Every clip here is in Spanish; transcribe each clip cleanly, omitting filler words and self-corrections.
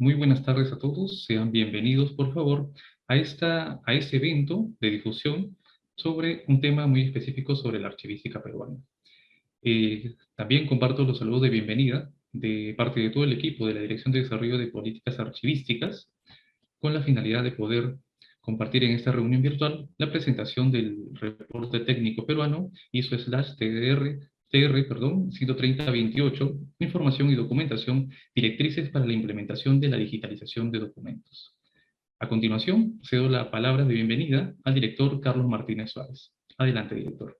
Muy buenas tardes a todos. Sean bienvenidos, por favor, a este evento de difusión sobre un tema muy específico sobre la archivística peruana. También comparto los saludos de bienvenida de parte de todo el equipo de la Dirección de Desarrollo de Políticas Archivísticas, con la finalidad de poder compartir en esta reunión virtual la presentación del reporte técnico peruano ISO/TR 13028, información y documentación, directrices para la implementación de la digitalización de documentos. A continuación, cedo la palabra de bienvenida al director Carlos Martínez Suárez. Adelante, director.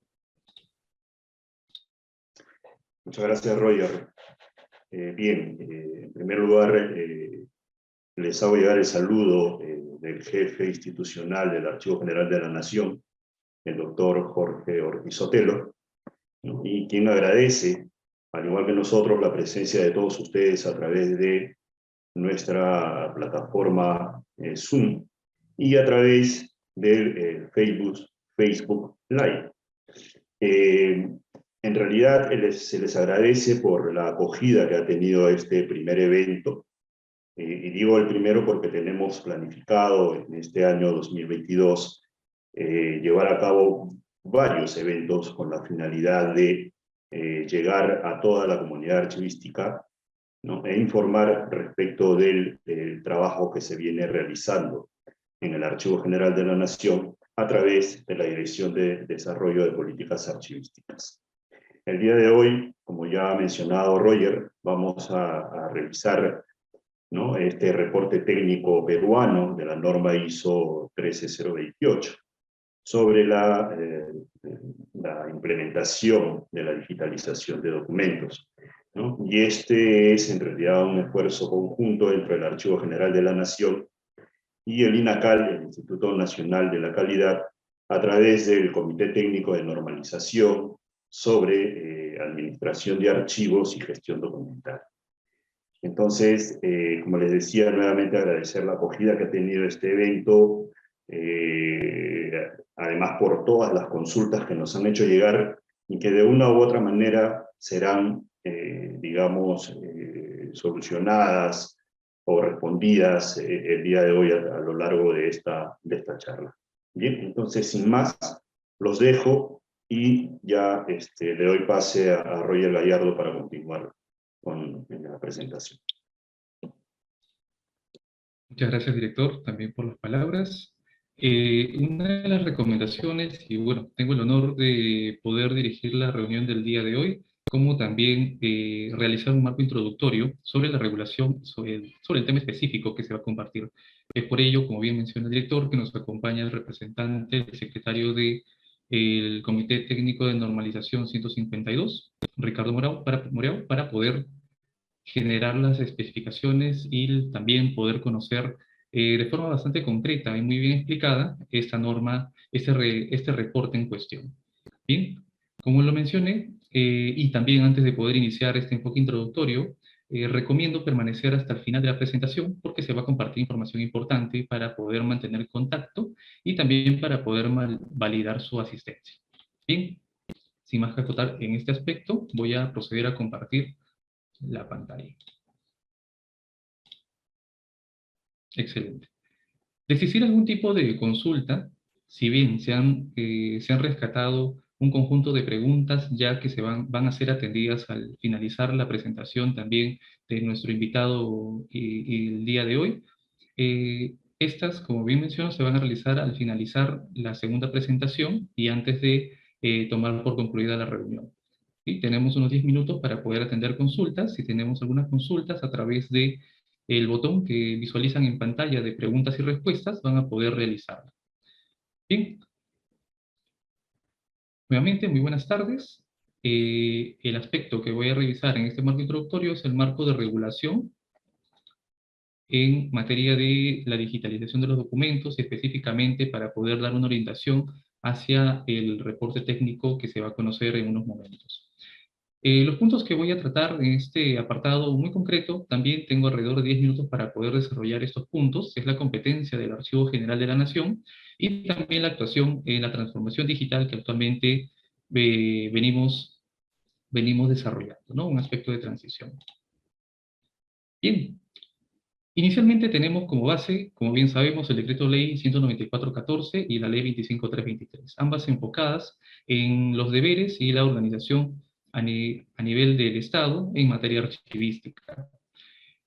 Muchas gracias, Roger. En primer lugar, les hago llegar el saludo del jefe institucional del Archivo General de la Nación, el doctor Jorge Ortiz Sotelo, ¿no? Y quien agradece, al igual que nosotros, la presencia de todos ustedes a través de nuestra plataforma Zoom y a través del Facebook Live. En realidad, se les agradece por la acogida que ha tenido este primer evento. Y digo el primero porque tenemos planificado en este año 2022 llevar a cabo varios eventos con la finalidad de llegar a toda la comunidad archivística, ¿no? E informar respecto del trabajo que se viene realizando en el Archivo General de la Nación a través de la Dirección de Desarrollo de Políticas Archivísticas. El día de hoy, como ya ha mencionado Roger, vamos a revisar, ¿no?, este reporte técnico peruano de la norma ISO 13028 sobre la implementación de la digitalización de documentos, ¿no? Y este es en realidad un esfuerzo conjunto entre el Archivo General de la Nación y el INACAL, el Instituto Nacional de la Calidad, a través del Comité Técnico de Normalización sobre administración de archivos y gestión documental. Entonces, como les decía, nuevamente agradecer la acogida que ha tenido este evento, además por todas las consultas que nos han hecho llegar y que de una u otra manera serán, digamos, solucionadas o respondidas el día de hoy a lo largo de esta charla. Bien, entonces, sin más, los dejo y ya le doy pase a Roger Gallardo para continuar con la presentación. Muchas gracias, director, también por las palabras. Una de las recomendaciones, y bueno, tengo el honor de poder dirigir la reunión del día de hoy, como también realizar un marco introductorio sobre la regulación, sobre el tema específico que se va a compartir. Es por ello, como bien menciona el director, que nos acompaña el representante, el secretario del Comité Técnico de Normalización 152, Ricardo Morao, para poder generar las especificaciones y también poder conocer de forma bastante concreta y muy bien explicada esta norma, este reporte en cuestión. Bien, como lo mencioné, y también antes de poder iniciar este enfoque introductorio, recomiendo permanecer hasta el final de la presentación porque se va a compartir información importante para poder mantener contacto y también para poder validar su asistencia. Bien, sin más que acotar en este aspecto, voy a proceder a compartir la pantalla. Excelente. De existir algún tipo de consulta, si bien se han rescatado un conjunto de preguntas ya que van a ser atendidas al finalizar la presentación también de nuestro invitado el día de hoy, estas, como bien menciono, se van a realizar al finalizar la segunda presentación y antes de tomar por concluida la reunión. ¿Sí? Tenemos unos 10 minutos para poder atender consultas. Si tenemos algunas consultas a través de el botón que visualizan en pantalla de preguntas y respuestas, van a poder realizarla. Bien. Nuevamente, muy buenas tardes. El aspecto que voy a revisar en este marco introductorio es el marco de regulación en materia de la digitalización de los documentos, específicamente para poder dar una orientación hacia el reporte técnico que se va a conocer en unos momentos. Los puntos que voy a tratar en este apartado muy concreto, también tengo alrededor de 10 minutos para poder desarrollar estos puntos, es la competencia del Archivo General de la Nación y también la actuación en la transformación digital que actualmente venimos desarrollando, ¿no? Un aspecto de transición. Bien, Inicialmente tenemos como base, como bien sabemos, el Decreto Ley 194/14 y la Ley 25/323, ambas enfocadas en los deberes y la organización a nivel del Estado en materia archivística.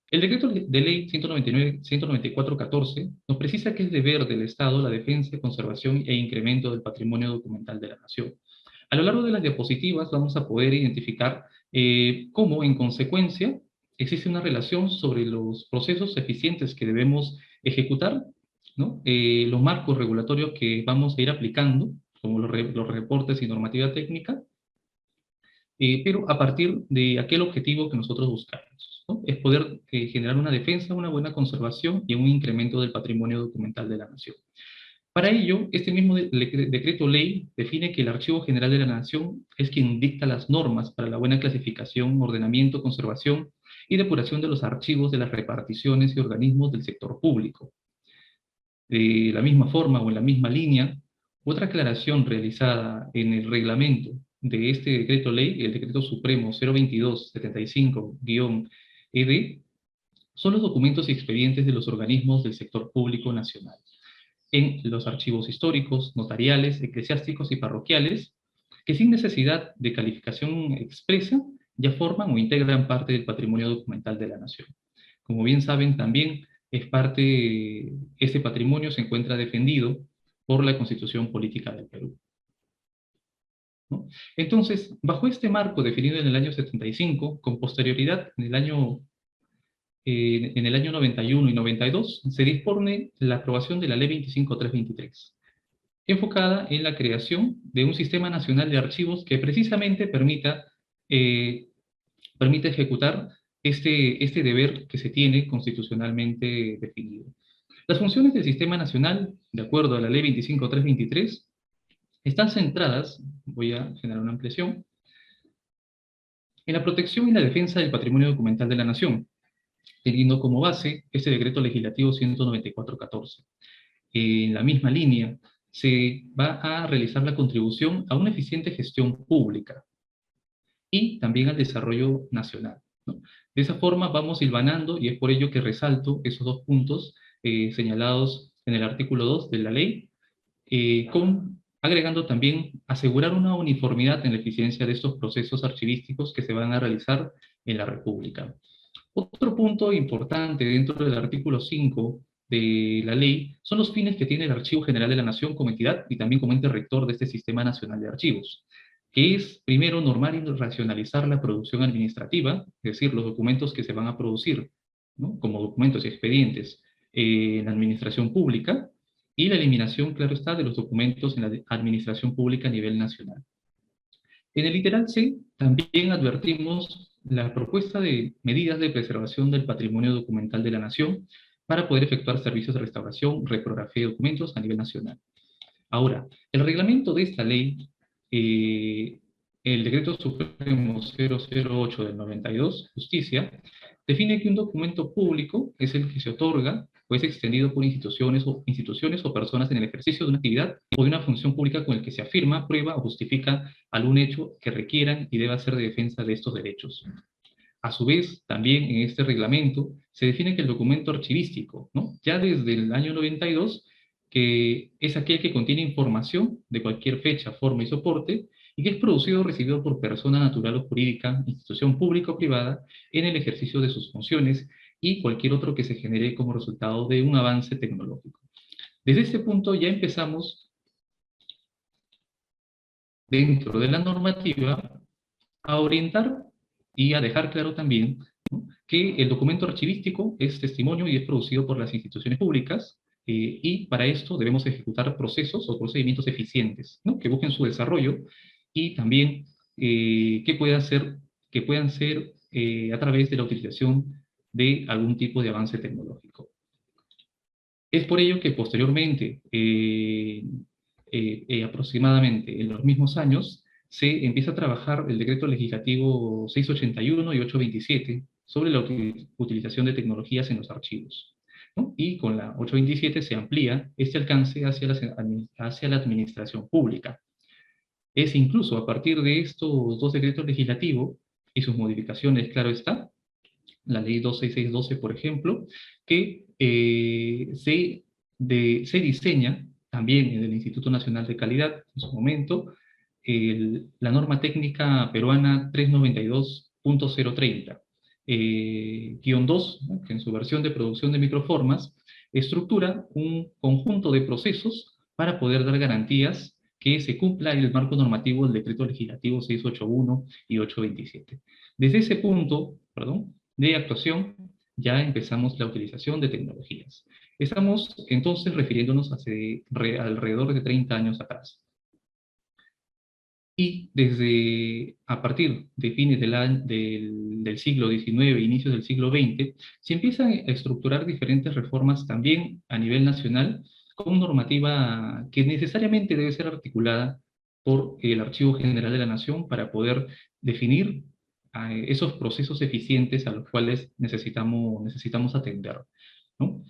El Decreto de Ley 194/14 nos precisa que es deber del Estado la defensa, conservación e incremento del patrimonio documental de la nación. A lo largo de las diapositivas vamos a poder identificar cómo, en consecuencia, existe una relación sobre los procesos eficientes que debemos ejecutar, ¿no? Los marcos regulatorios que vamos a ir aplicando, como los reportes y normativa técnica, pero a partir de aquel objetivo que nosotros buscamos, ¿no? Es poder generar una defensa, una buena conservación y un incremento del patrimonio documental de la nación. Para ello, este mismo decreto ley define que el Archivo General de la Nación es quien dicta las normas para la buena clasificación, ordenamiento, conservación y depuración de los archivos de las reparticiones y organismos del sector público. De la misma forma o en la misma línea, otra aclaración realizada en el reglamento de este decreto ley, el decreto supremo 022-75-ED, son los documentos y expedientes de los organismos del sector público nacional en los archivos históricos, notariales, eclesiásticos y parroquiales, que sin necesidad de calificación expresa ya forman o integran parte del patrimonio documental de la nación. Como bien saben, también este patrimonio se encuentra defendido por la Constitución Política del Perú, ¿no? Entonces, bajo este marco definido en el año 75, con posterioridad en el año 91 y 92, se dispone la aprobación de la Ley 25/323, enfocada en la creación de un sistema nacional de archivos que precisamente eh, permita ejecutar este deber que se tiene constitucionalmente definido. Las funciones del Sistema Nacional, de acuerdo a la Ley 25/323, están centradas, voy a generar una ampliación, en la protección y la defensa del patrimonio documental de la nación, teniendo como base este decreto legislativo 194/14. En la misma línea, se va a realizar la contribución a una eficiente gestión pública y también al desarrollo nacional, ¿no? De esa forma vamos hilvanando, y es por ello que resalto esos dos puntos señalados en el artículo 2 de la ley, agregando también asegurar una uniformidad en la eficiencia de estos procesos archivísticos que se van a realizar en la República. Otro punto importante dentro del artículo 5 de la ley son los fines que tiene el Archivo General de la Nación como entidad y también como ente rector de este Sistema Nacional de Archivos, que es, primero, normar y racionalizar la producción administrativa, es decir, los documentos que se van a producir, ¿no?, como documentos y expedientes en la administración pública, y la eliminación, claro está, de los documentos en la administración pública a nivel nacional. En el literal C también advertimos la propuesta de medidas de preservación del patrimonio documental de la nación para poder efectuar servicios de restauración, reprografía de documentos a nivel nacional. Ahora, el reglamento de esta ley, el Decreto Supremo 008 del 92, Justicia, define que un documento público es el que se otorga o es extendido por instituciones o personas en el ejercicio de una actividad o de una función pública con el que se afirma, prueba o justifica algún hecho que requieran y deba ser de defensa de estos derechos. A su vez, también en este reglamento se define que el documento archivístico, ¿no?, ya desde el año 92, que es aquel que contiene información de cualquier fecha, forma y soporte, y que es producido o recibido por persona natural o jurídica, institución pública o privada, en el ejercicio de sus funciones, y cualquier otro que se genere como resultado de un avance tecnológico. Desde este punto ya empezamos, dentro de la normativa, a orientar y a dejar claro también, ¿no?, que el documento archivístico es testimonio y es producido por las instituciones públicas, y para esto debemos ejecutar procesos o procedimientos eficientes, ¿no?, que busquen su desarrollo y también que puedan ser a través de la utilización de algún tipo de avance tecnológico. Es por ello que posteriormente, aproximadamente en los mismos años, se empieza a trabajar el decreto legislativo 681 y 827 sobre la utilización de tecnologías en los archivos, ¿no? Y con la 827 se amplía este alcance hacia la administración pública. Es incluso a partir de estos dos decretos legislativos y sus modificaciones, claro está, la ley 26612, por ejemplo, que se diseña también en el Instituto Nacional de Calidad, en su momento, la norma técnica peruana 392.030, guión 2, ¿no?, que en su versión de producción de microformas estructura un conjunto de procesos para poder dar garantías que se cumpla el marco normativo del decreto legislativo 681 y 827. Desde ese punto, perdón, de actuación, ya empezamos la utilización de tecnologías. Estamos entonces refiriéndonos hace alrededor de 30 años atrás. Y desde a partir de fines del siglo XIX, inicios del siglo XX, se empiezan a estructurar diferentes reformas también a nivel nacional, con normativa que necesariamente debe ser articulada por el Archivo General de la Nación para poder definir esos procesos eficientes a los cuales necesitamos atender, ¿no?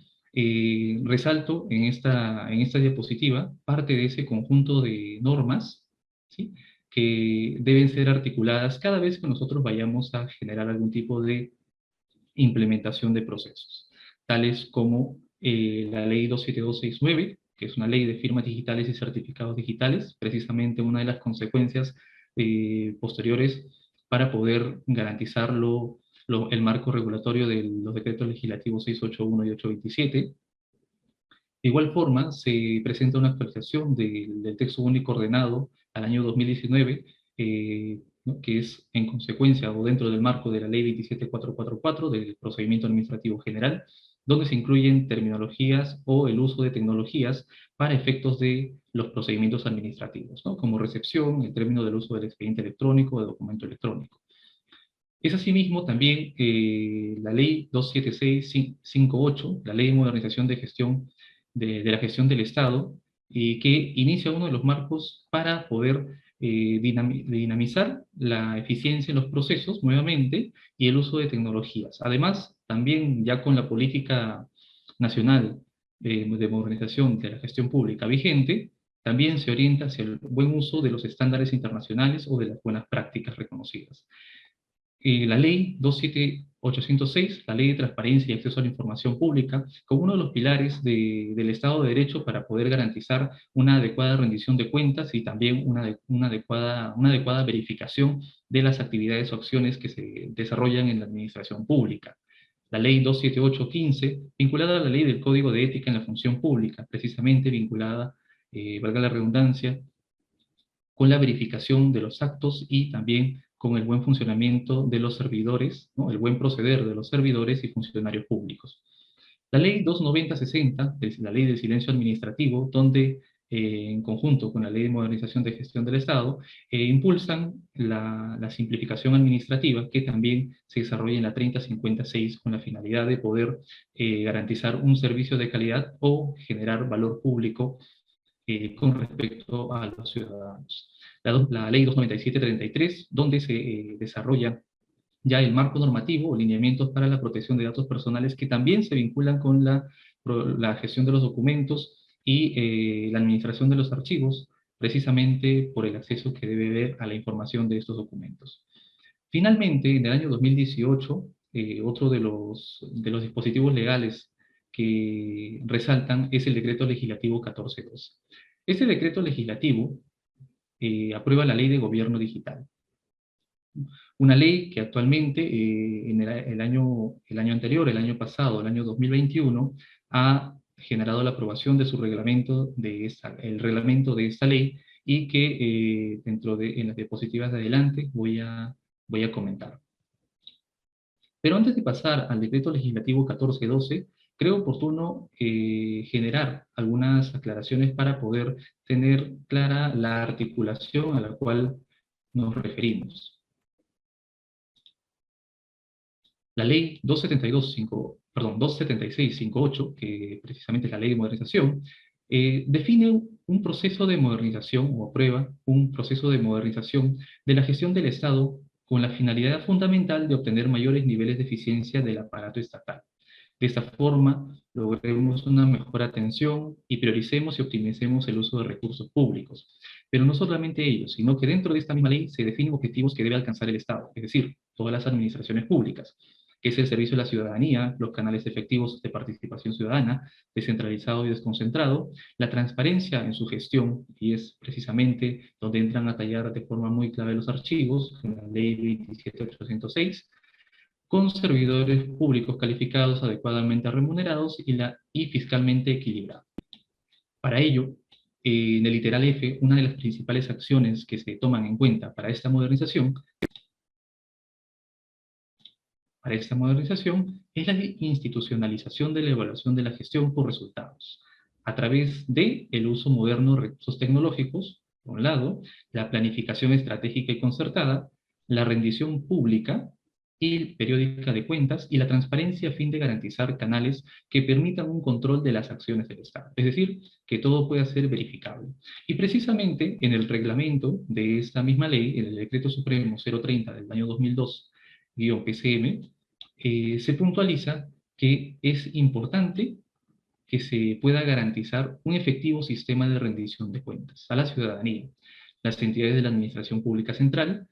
Resalto en esta diapositiva parte de ese conjunto de normas, ¿sí?, que deben ser articuladas cada vez que nosotros vayamos a generar algún tipo de implementación de procesos, tales como la ley 27269, que es una ley de firmas digitales y certificados digitales, precisamente una de las consecuencias posteriores para poder garantizar el marco regulatorio de los decretos legislativos 681 y 827. De igual forma, se presenta una actualización del texto único ordenado al año 2019, ¿no?, que es en consecuencia o dentro del marco de la ley 27444 del procedimiento administrativo general, donde se incluyen terminologías o el uso de tecnologías para efectos de los procedimientos administrativos, ¿no?, como recepción, el término del uso del expediente electrónico o de documento electrónico. Es asimismo también la ley 27658, la ley de modernización de gestión de la gestión del Estado, que inicia uno de los marcos para poder dinamizar la eficiencia en los procesos nuevamente y el uso de tecnologías. Además, también ya con la política nacional de modernización de la gestión pública vigente, también se orienta hacia el buen uso de los estándares internacionales o de las buenas prácticas reconocidas. La ley 27806, la ley de transparencia y acceso a la información pública, como uno de los pilares del Estado de Derecho para poder garantizar una adecuada rendición de cuentas y también una adecuada verificación de las actividades o acciones que se desarrollan en la administración pública. La ley 27815, vinculada a la ley del Código de Ética en la Función Pública, precisamente vinculada, valga la redundancia, con la verificación de los actos y también con el buen funcionamiento de los servidores, ¿no?, el buen proceder de los servidores y funcionarios públicos. La ley 29060, la ley del silencio administrativo, donde en conjunto con la ley de modernización de gestión del Estado, impulsan la simplificación administrativa que también se desarrolla en la 3056 con la finalidad de poder garantizar un servicio de calidad o generar valor público con respecto a los ciudadanos. La ley 297-33, donde se desarrolla ya el marco normativo o lineamientos para la protección de datos personales que también se vinculan con la gestión de los documentos y la administración de los archivos, precisamente por el acceso que debe haber a la información de estos documentos. Finalmente, en el año 2018, otro de los dispositivos legales que resaltan es el decreto legislativo 1412. Este decreto legislativo aprueba la ley de gobierno digital. Una ley que actualmente, en el año anterior, el año pasado, el año 2021, ha generado la aprobación de su reglamento, el reglamento de esta ley, y que en las diapositivas de adelante voy a comentar. Pero antes de pasar al decreto legislativo 1412, creo oportuno generar algunas aclaraciones para poder tener clara la articulación a la cual nos referimos. La ley 27658, que precisamente es la ley de modernización, define un proceso de modernización o aprueba un proceso de modernización de la gestión del Estado con la finalidad fundamental de obtener mayores niveles de eficiencia del aparato estatal. De esta forma, logremos una mejor atención y prioricemos y optimicemos el uso de recursos públicos. Pero no solamente ello, sino que dentro de esta misma ley se definen objetivos que debe alcanzar el Estado, es decir, todas las administraciones públicas, que es el servicio a la ciudadanía, los canales efectivos de participación ciudadana, descentralizado y desconcentrado, la transparencia en su gestión, y es precisamente donde entran a tallar de forma muy clave los archivos, en la ley 27806, con servidores públicos calificados, adecuadamente remunerados y fiscalmente equilibrados. Para ello, en el literal F, una de las principales acciones que se toman en cuenta para esta modernización es la institucionalización de la evaluación de la gestión por resultados, a través de el uso moderno de recursos tecnológicos, por un lado, la planificación estratégica y concertada, la rendición pública y periódica de cuentas y la transparencia a fin de garantizar canales que permitan un control de las acciones del Estado. Es decir, que todo pueda ser verificable. Y precisamente en el reglamento de esta misma ley, en el Decreto Supremo 030 del año 2002-PCM, se puntualiza que es importante que se pueda garantizar un efectivo sistema de rendición de cuentas a la ciudadanía, las entidades de la Administración Pública Central,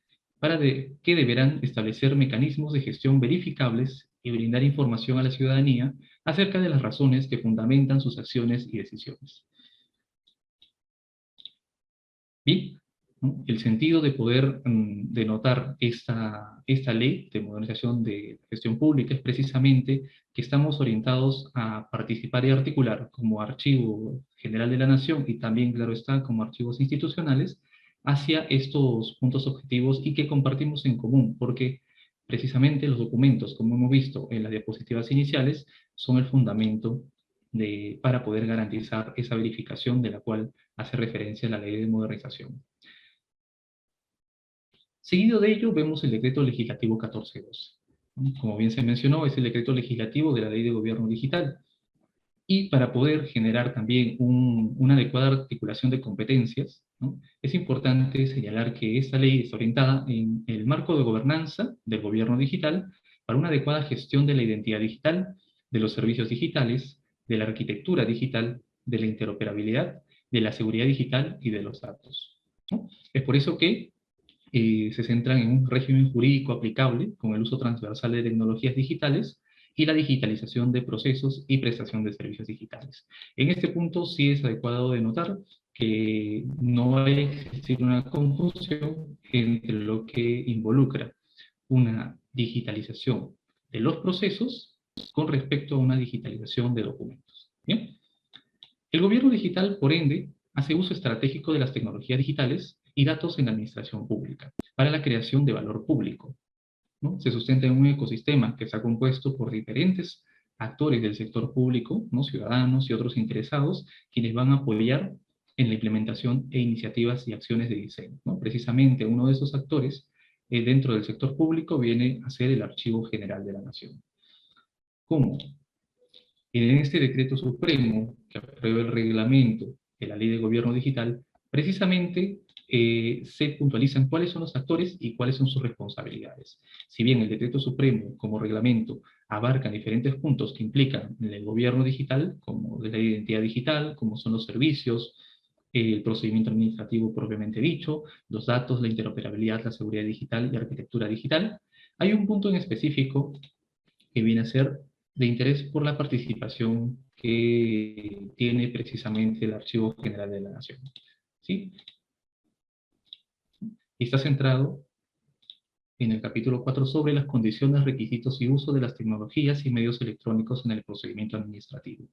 que deberán establecer mecanismos de gestión verificables y brindar información a la ciudadanía acerca de las razones que fundamentan sus acciones y decisiones. Bien, ¿no? El sentido de poder denotar esta ley de modernización de gestión pública es precisamente que estamos orientados a participar y articular como Archivo General de la Nación y también, claro está, como archivos institucionales hacia estos puntos objetivos y que compartimos en común, porque precisamente los documentos, como hemos visto en las diapositivas iniciales, son el fundamento para poder garantizar esa verificación de la cual hace referencia a la ley de modernización. Seguido de ello, vemos el decreto legislativo 1412. Como bien se mencionó, es el decreto legislativo de la ley de gobierno digital. Y para poder generar también una adecuada articulación de competencias, ¿no? Es importante señalar que esta ley está orientada en el marco de gobernanza del gobierno digital para una adecuada gestión de la identidad digital, de los servicios digitales, de la arquitectura digital, de la interoperabilidad, de la seguridad digital y de los datos, ¿no? Es por eso que se centran en un régimen jurídico aplicable con el uso transversal de tecnologías digitales y la digitalización de procesos y prestación de servicios digitales. En este punto sí es adecuado denotar que no hay que existir una confusión entre lo que involucra una digitalización de los procesos con respecto a una digitalización de documentos. ¿Bien? El gobierno digital, por ende, hace uso estratégico de las tecnologías digitales y datos en la administración pública para la creación de valor público, ¿no? Se sustenta en un ecosistema que está compuesto por diferentes actores del sector público, ¿no? Ciudadanos y otros interesados, quienes van a apoyar en la implementación e iniciativas y acciones de diseño, ¿no? Precisamente uno de esos actores dentro del sector público viene a ser el Archivo General de la Nación. ¿Cómo? En este decreto supremo que aprueba el reglamento de la Ley de Gobierno Digital, precisamente se puntualizan cuáles son los actores y cuáles son sus responsabilidades. Si bien el decreto supremo como reglamento abarca diferentes puntos que implican el gobierno digital, como de la identidad digital, como son los servicios, el procedimiento administrativo propiamente dicho, los datos, la interoperabilidad, la seguridad digital y arquitectura digital, hay un punto en específico que viene a ser de interés por la participación que tiene precisamente el Archivo General de la Nación, ¿sí? Y está centrado en el capítulo 4 sobre las condiciones, requisitos y uso de las tecnologías y medios electrónicos en el procedimiento administrativo.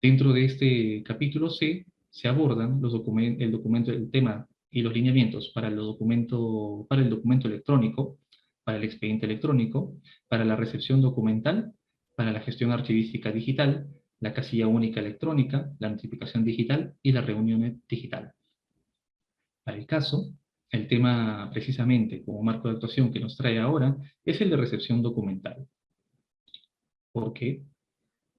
Dentro de este capítulo C se abordan el tema y los lineamientos para el documento electrónico, para el expediente electrónico, para la recepción documental, para la gestión archivística digital, la casilla única electrónica, la notificación digital y la reunión digital. Para el caso, el tema precisamente como marco de actuación que nos trae ahora es el de recepción documental. ¿Por qué?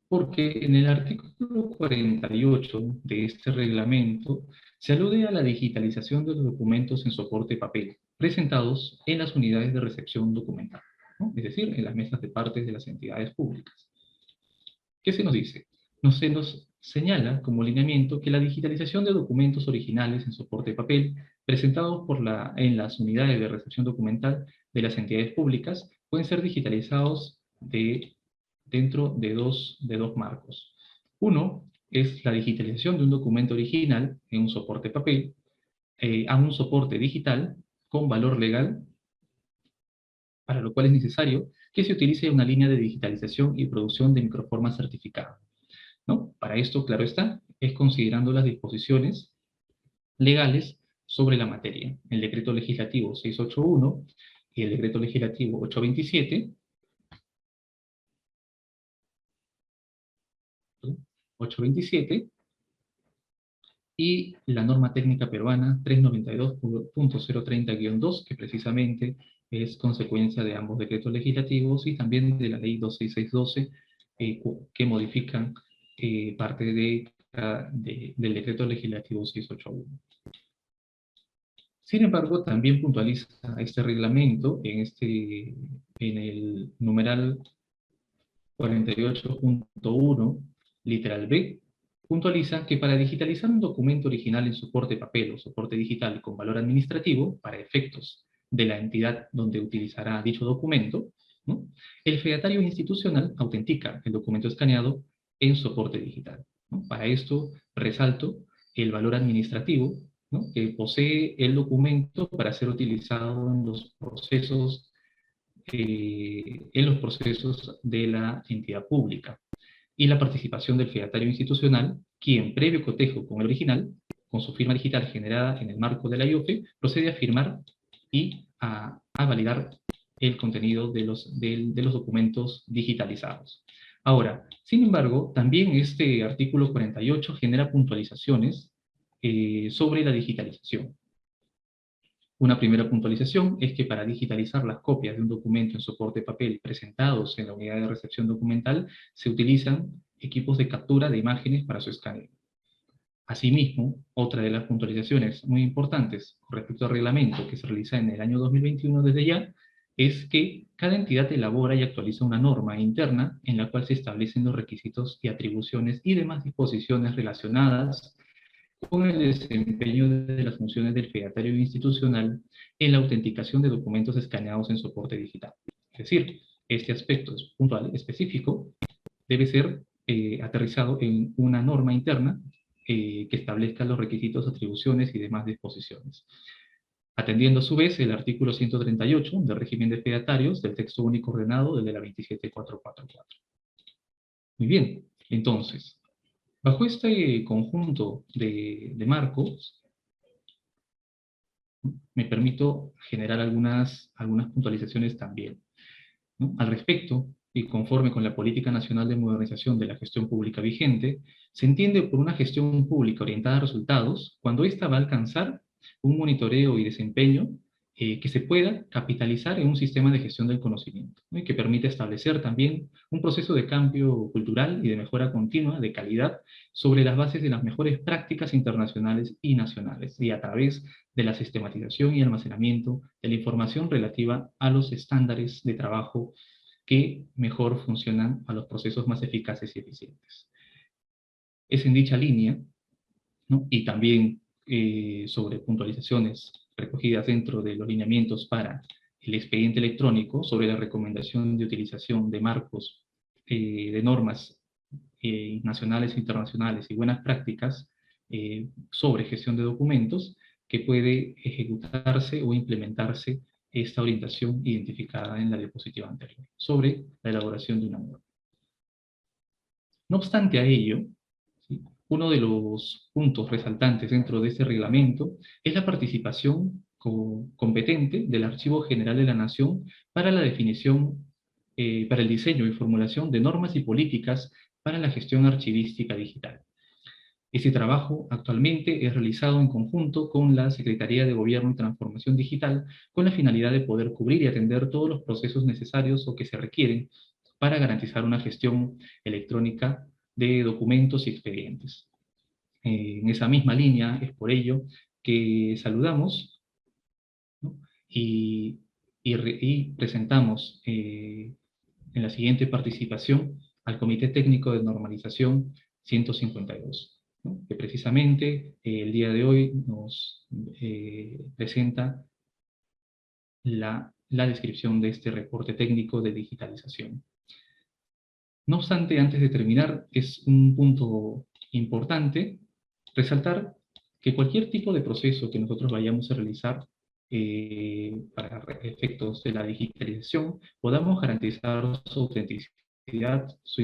Porque en el artículo 48 de este reglamento se alude a la digitalización de los documentos en soporte papel, presentados en las unidades de recepción documental, ¿no? Es decir, en las mesas de partes de las entidades públicas. ¿Qué se nos dice? Se nos señala como lineamiento que la digitalización de documentos originales en soporte papel, presentados en las unidades de recepción documental de las entidades públicas, pueden ser digitalizados dentro de dos marcos. Uno es la digitalización de un documento original en un soporte papel a un soporte digital con valor legal, para lo cual es necesario que se utilice una línea de digitalización y producción de microforma certificada, ¿no? Para esto, claro está, es considerando las disposiciones legales sobre la materia. El decreto legislativo 681 y el decreto legislativo 827, 827 y la norma técnica peruana 392.030-2, que precisamente es consecuencia de ambos decretos legislativos y también de la ley 26612, que modifican parte del decreto legislativo 681. Sin embargo, también puntualiza este reglamento en el numeral 48.1, literal B, puntualiza que para digitalizar un documento original en soporte papel o soporte digital con valor administrativo, para efectos de la entidad donde utilizará dicho documento, ¿no?, el fedatario institucional autentica el documento escaneado en soporte digital, ¿no? Para esto resalto el valor administrativo, ¿no?, que posee el documento para ser utilizado en los procesos de la entidad pública, y la participación del fedatario institucional, quien, previo cotejo con el original, con su firma digital generada en el marco de la IOFE, procede a firmar y a validar el contenido de los documentos digitalizados. Ahora, sin embargo, también este artículo 48 genera puntualizaciones sobre la digitalización. Una primera puntualización es que para digitalizar las copias de un documento en soporte papel presentados en la unidad de recepción documental, se utilizan equipos de captura de imágenes para su escaneo. Asimismo, otra de las puntualizaciones muy importantes con respecto al reglamento que se realiza en el año 2021 desde ya, es que cada entidad elabora y actualiza una norma interna en la cual se establecen los requisitos y atribuciones y demás disposiciones relacionadas con el desempeño de las funciones del fedatario institucional en la autenticación de documentos escaneados en soporte digital. Es decir, este aspecto puntual específico debe ser aterrizado en una norma interna que establezca los requisitos, atribuciones y demás disposiciones, atendiendo a su vez el artículo 138 del régimen de fedatarios del texto único ordenado de la 27444. Muy bien, entonces, bajo este conjunto de marcos, me permito generar algunas puntualizaciones también, ¿no? Al respecto, y conforme con la Política Nacional de Modernización de la Gestión Pública vigente, se entiende por una gestión pública orientada a resultados cuando ésta va a alcanzar un monitoreo y desempeño que se pueda capitalizar en un sistema de gestión del conocimiento, ¿no?, y que permite establecer también un proceso de cambio cultural y de mejora continua de calidad sobre las bases de las mejores prácticas internacionales y nacionales, y a través de la sistematización y almacenamiento de la información relativa a los estándares de trabajo que mejor funcionan a los procesos más eficaces y eficientes. Es en dicha línea, ¿no?, y también sobre puntualizaciones recogidas dentro de los lineamientos para el expediente electrónico sobre la recomendación de utilización de marcos de normas nacionales e internacionales y buenas prácticas sobre gestión de documentos, que puede ejecutarse o implementarse esta orientación identificada en la diapositiva anterior, sobre la elaboración de una norma. No obstante a ello, ¿sí?, uno de los puntos resaltantes dentro de este reglamento es la participación competente del Archivo General de la Nación para la definición, para el diseño y formulación de normas y políticas para la gestión archivística digital. Ese trabajo actualmente es realizado en conjunto con la Secretaría de Gobierno y Transformación Digital, con la finalidad de poder cubrir y atender todos los procesos necesarios o que se requieren para garantizar una gestión electrónica de documentos y expedientes. En esa misma línea es por ello que saludamos, ¿no?, y presentamos en la siguiente participación al Comité Técnico de Normalización 152, ¿no?, que precisamente el día de hoy nos presenta la descripción de este reporte técnico de digitalización. No obstante, antes de terminar, es un punto importante resaltar que cualquier tipo de proceso que nosotros vayamos a realizar para efectos de la digitalización, podamos garantizar su autenticidad, su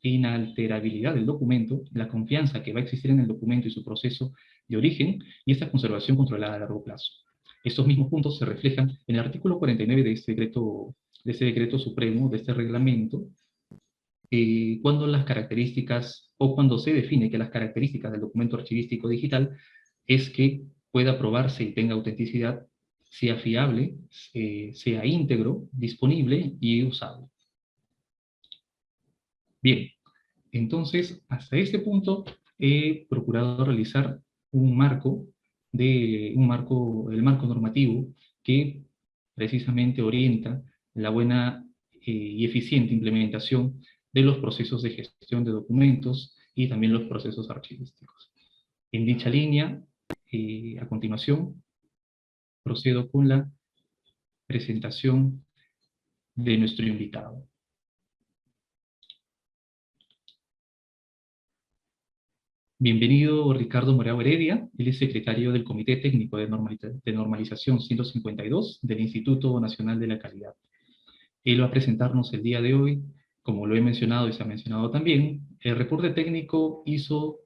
inalterabilidad del documento, la confianza que va a existir en el documento y su proceso de origen, y esta conservación controlada a largo plazo. Estos mismos puntos se reflejan en el artículo 49 de este decreto supremo, de este reglamento, cuando las características, o cuando se define que las características del documento archivístico digital es que pueda probarse y tenga autenticidad, sea fiable, sea íntegro, disponible y usable. Bien, entonces, hasta este punto he procurado realizar el marco normativo que precisamente orienta la buena y eficiente implementación de los procesos de gestión de documentos y también los procesos archivísticos. En dicha línea, a continuación, procedo con la presentación de nuestro invitado. Bienvenido Ricardo Morao Heredia, él es secretario del Comité Técnico de Normalización 152 del Instituto Nacional de la Calidad. Él va a presentarnos el día de hoy, como lo he mencionado y se ha mencionado también, el reporte técnico ISO/TR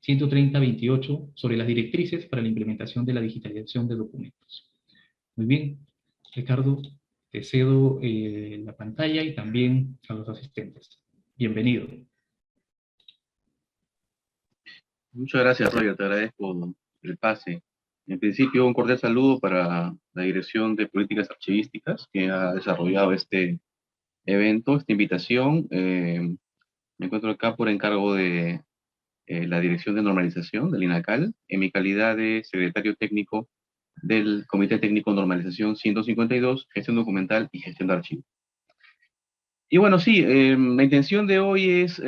13028 sobre las directrices para la implementación de la digitalización de documentos. Muy bien, Ricardo, te cedo la pantalla y también a los asistentes. Bienvenido. Muchas gracias, Roger, te agradezco el pase. En principio, un cordial saludo para la Dirección de Políticas Archivísticas que ha desarrollado este evento, esta invitación. Me encuentro acá por encargo de la Dirección de Normalización del INACAL, en mi calidad de secretario técnico del Comité Técnico de Normalización 152, Gestión Documental y Gestión de Archivos. Y bueno, sí, la intención de hoy es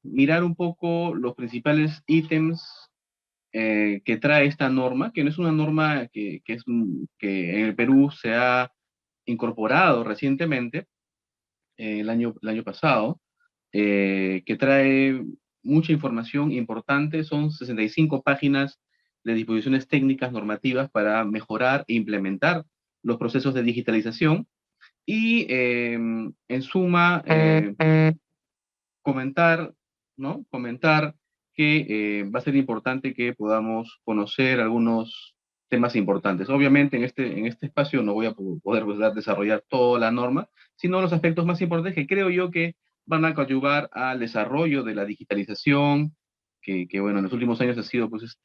mirar un poco los principales ítems que trae esta norma, que no es una norma que en el Perú se ha incorporado recientemente, el año pasado, que trae mucha información importante, son 65 páginas de disposiciones técnicas normativas para mejorar e implementar los procesos de digitalización y, en suma, comentar, ¿no? Comentar que va a ser importante que podamos conocer algunos temas importantes. Obviamente en este espacio no voy a poder desarrollar toda la norma, sino los aspectos más importantes que creo yo que van a coadyuvar al desarrollo de la digitalización, que bueno, en los últimos años ha sido pues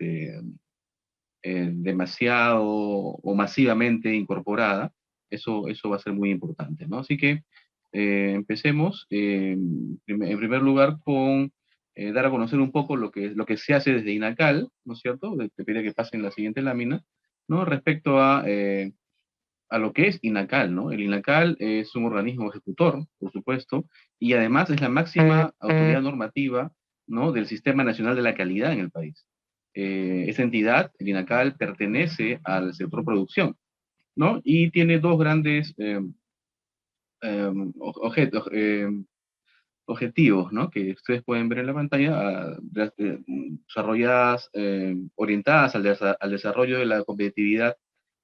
demasiado o masivamente incorporada. Eso va a ser muy importante, ¿no? Así que empecemos en primer lugar con dar a conocer un poco lo que se hace desde INACAL, ¿no es cierto? Te pide que pasen la siguiente lámina, ¿no? Respecto a lo que es INACAL, ¿no? El INACAL es un organismo ejecutor, por supuesto, y además es la máxima autoridad normativa, ¿no? Del Sistema Nacional de la Calidad en el país. Esa entidad, el INACAL, pertenece al sector producción, ¿no? Y tiene dos grandes objetivos, ¿no? Que ustedes pueden ver en la pantalla, desarrolladas, orientadas al desarrollo de la competitividad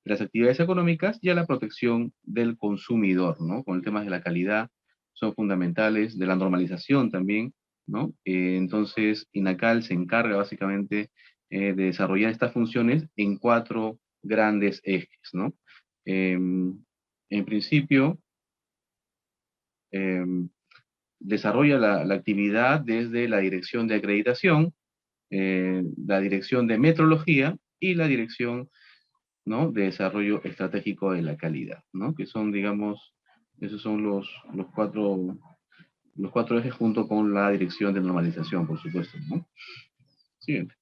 de las actividades económicas y a la protección del consumidor, ¿no? Con el tema de la calidad son fundamentales, de la normalización también, ¿no? Entonces, INACAL se encarga básicamente de desarrollar estas funciones en 4 grandes ejes, ¿no? En principio, desarrolla la actividad desde la Dirección de Acreditación, la Dirección de Metrología y la Dirección, ¿no? de Desarrollo Estratégico de la Calidad, ¿no? Que son, digamos, esos son los cuatro ejes junto con la Dirección de Normalización, por supuesto, ¿no? Siguiente.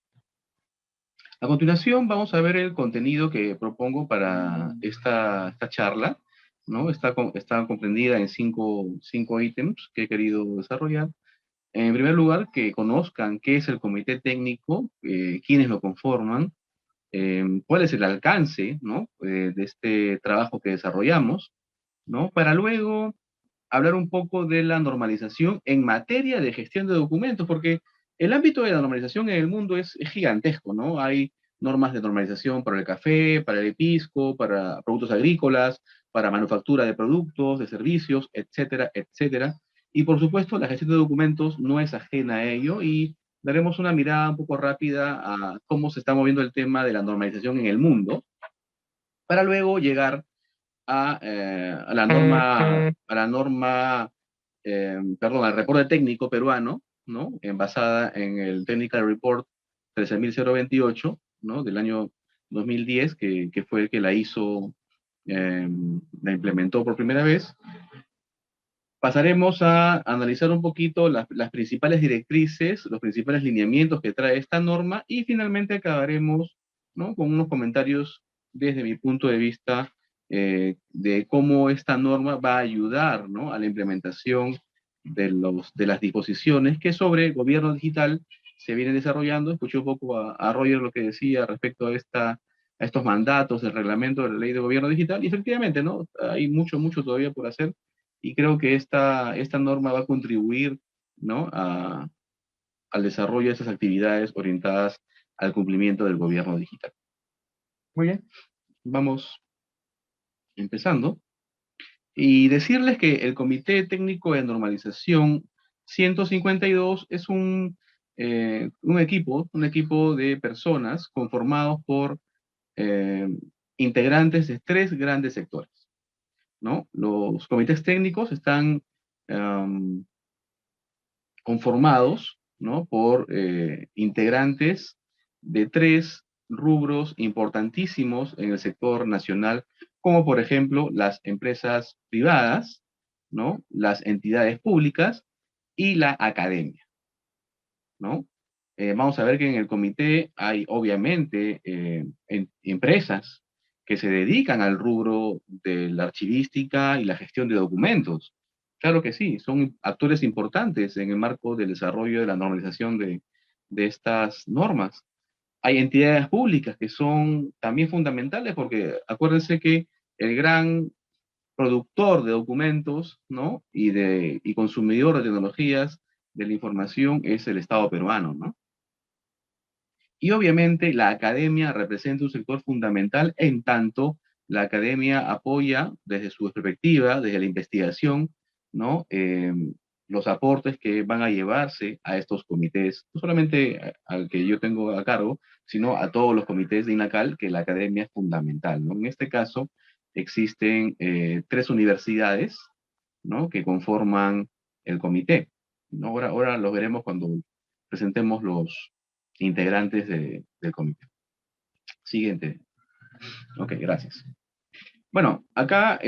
A continuación vamos a ver el contenido que propongo para esta charla, ¿no? Está comprendida en cinco ítems que he querido desarrollar. En primer lugar, que conozcan qué es el comité técnico, quiénes lo conforman, cuál es el alcance, ¿no? De este trabajo que desarrollamos, ¿no? Para luego hablar un poco de la normalización en materia de gestión de documentos, porque el ámbito de la normalización en el mundo es gigantesco, ¿no? Hay normas de normalización para el café, para el pisco, para productos agrícolas, para manufactura de productos, de servicios, etcétera, etcétera. Y por supuesto, la gestión de documentos no es ajena a ello y daremos una mirada un poco rápida a cómo se está moviendo el tema de la normalización en el mundo, para luego llegar perdón, al reporte técnico peruano, ¿no? Basada en el Technical Report 13.028, ¿no? Del año 2010, que fue el que la hizo, la implementó por primera vez. Pasaremos a analizar un poquito las principales directrices, los principales lineamientos que trae esta norma y finalmente acabaremos, ¿no? Con unos comentarios desde mi punto de vista de cómo esta norma va a ayudar, ¿no? A la implementación de las disposiciones que sobre gobierno digital se vienen desarrollando. Escuché un poco a Roger lo que decía respecto a estos mandatos del reglamento de la ley de gobierno digital y efectivamente, ¿no? Hay mucho, mucho todavía por hacer y creo que esta norma va a contribuir, ¿no? Al desarrollo de esas actividades orientadas al cumplimiento del gobierno digital. Muy bien, vamos empezando. Y decirles que el Comité Técnico de Normalización 152 es un equipo de personas conformados por eh, integrantes de tres grandes sectores, ¿no? Los comités técnicos están um, conformados, ¿no? Por integrantes de tres rubros importantísimos en el sector nacional, como por ejemplo las empresas privadas, ¿no? Las entidades públicas y la academia, ¿no? Vamos a ver que en el comité hay obviamente empresas que se dedican al rubro de la archivística y la gestión de documentos. Claro que sí, son actores importantes en el marco del desarrollo de la normalización de estas normas. Hay entidades públicas que son también fundamentales porque acuérdense que el gran productor de documentos, ¿no? Y consumidor de tecnologías de la información es el Estado peruano, ¿no? Y obviamente la academia representa un sector fundamental en tanto la academia apoya desde su perspectiva, desde la investigación, ¿no? Los aportes que van a llevarse a estos comités, no solamente al que yo tengo a cargo, sino a todos los comités de INACAL, que la academia es fundamental, ¿no? En este caso, existen tres universidades, ¿no? Que conforman el comité, ¿no? Ahora los veremos cuando presentemos los integrantes del comité. Siguiente. Ok, gracias. Bueno, acá,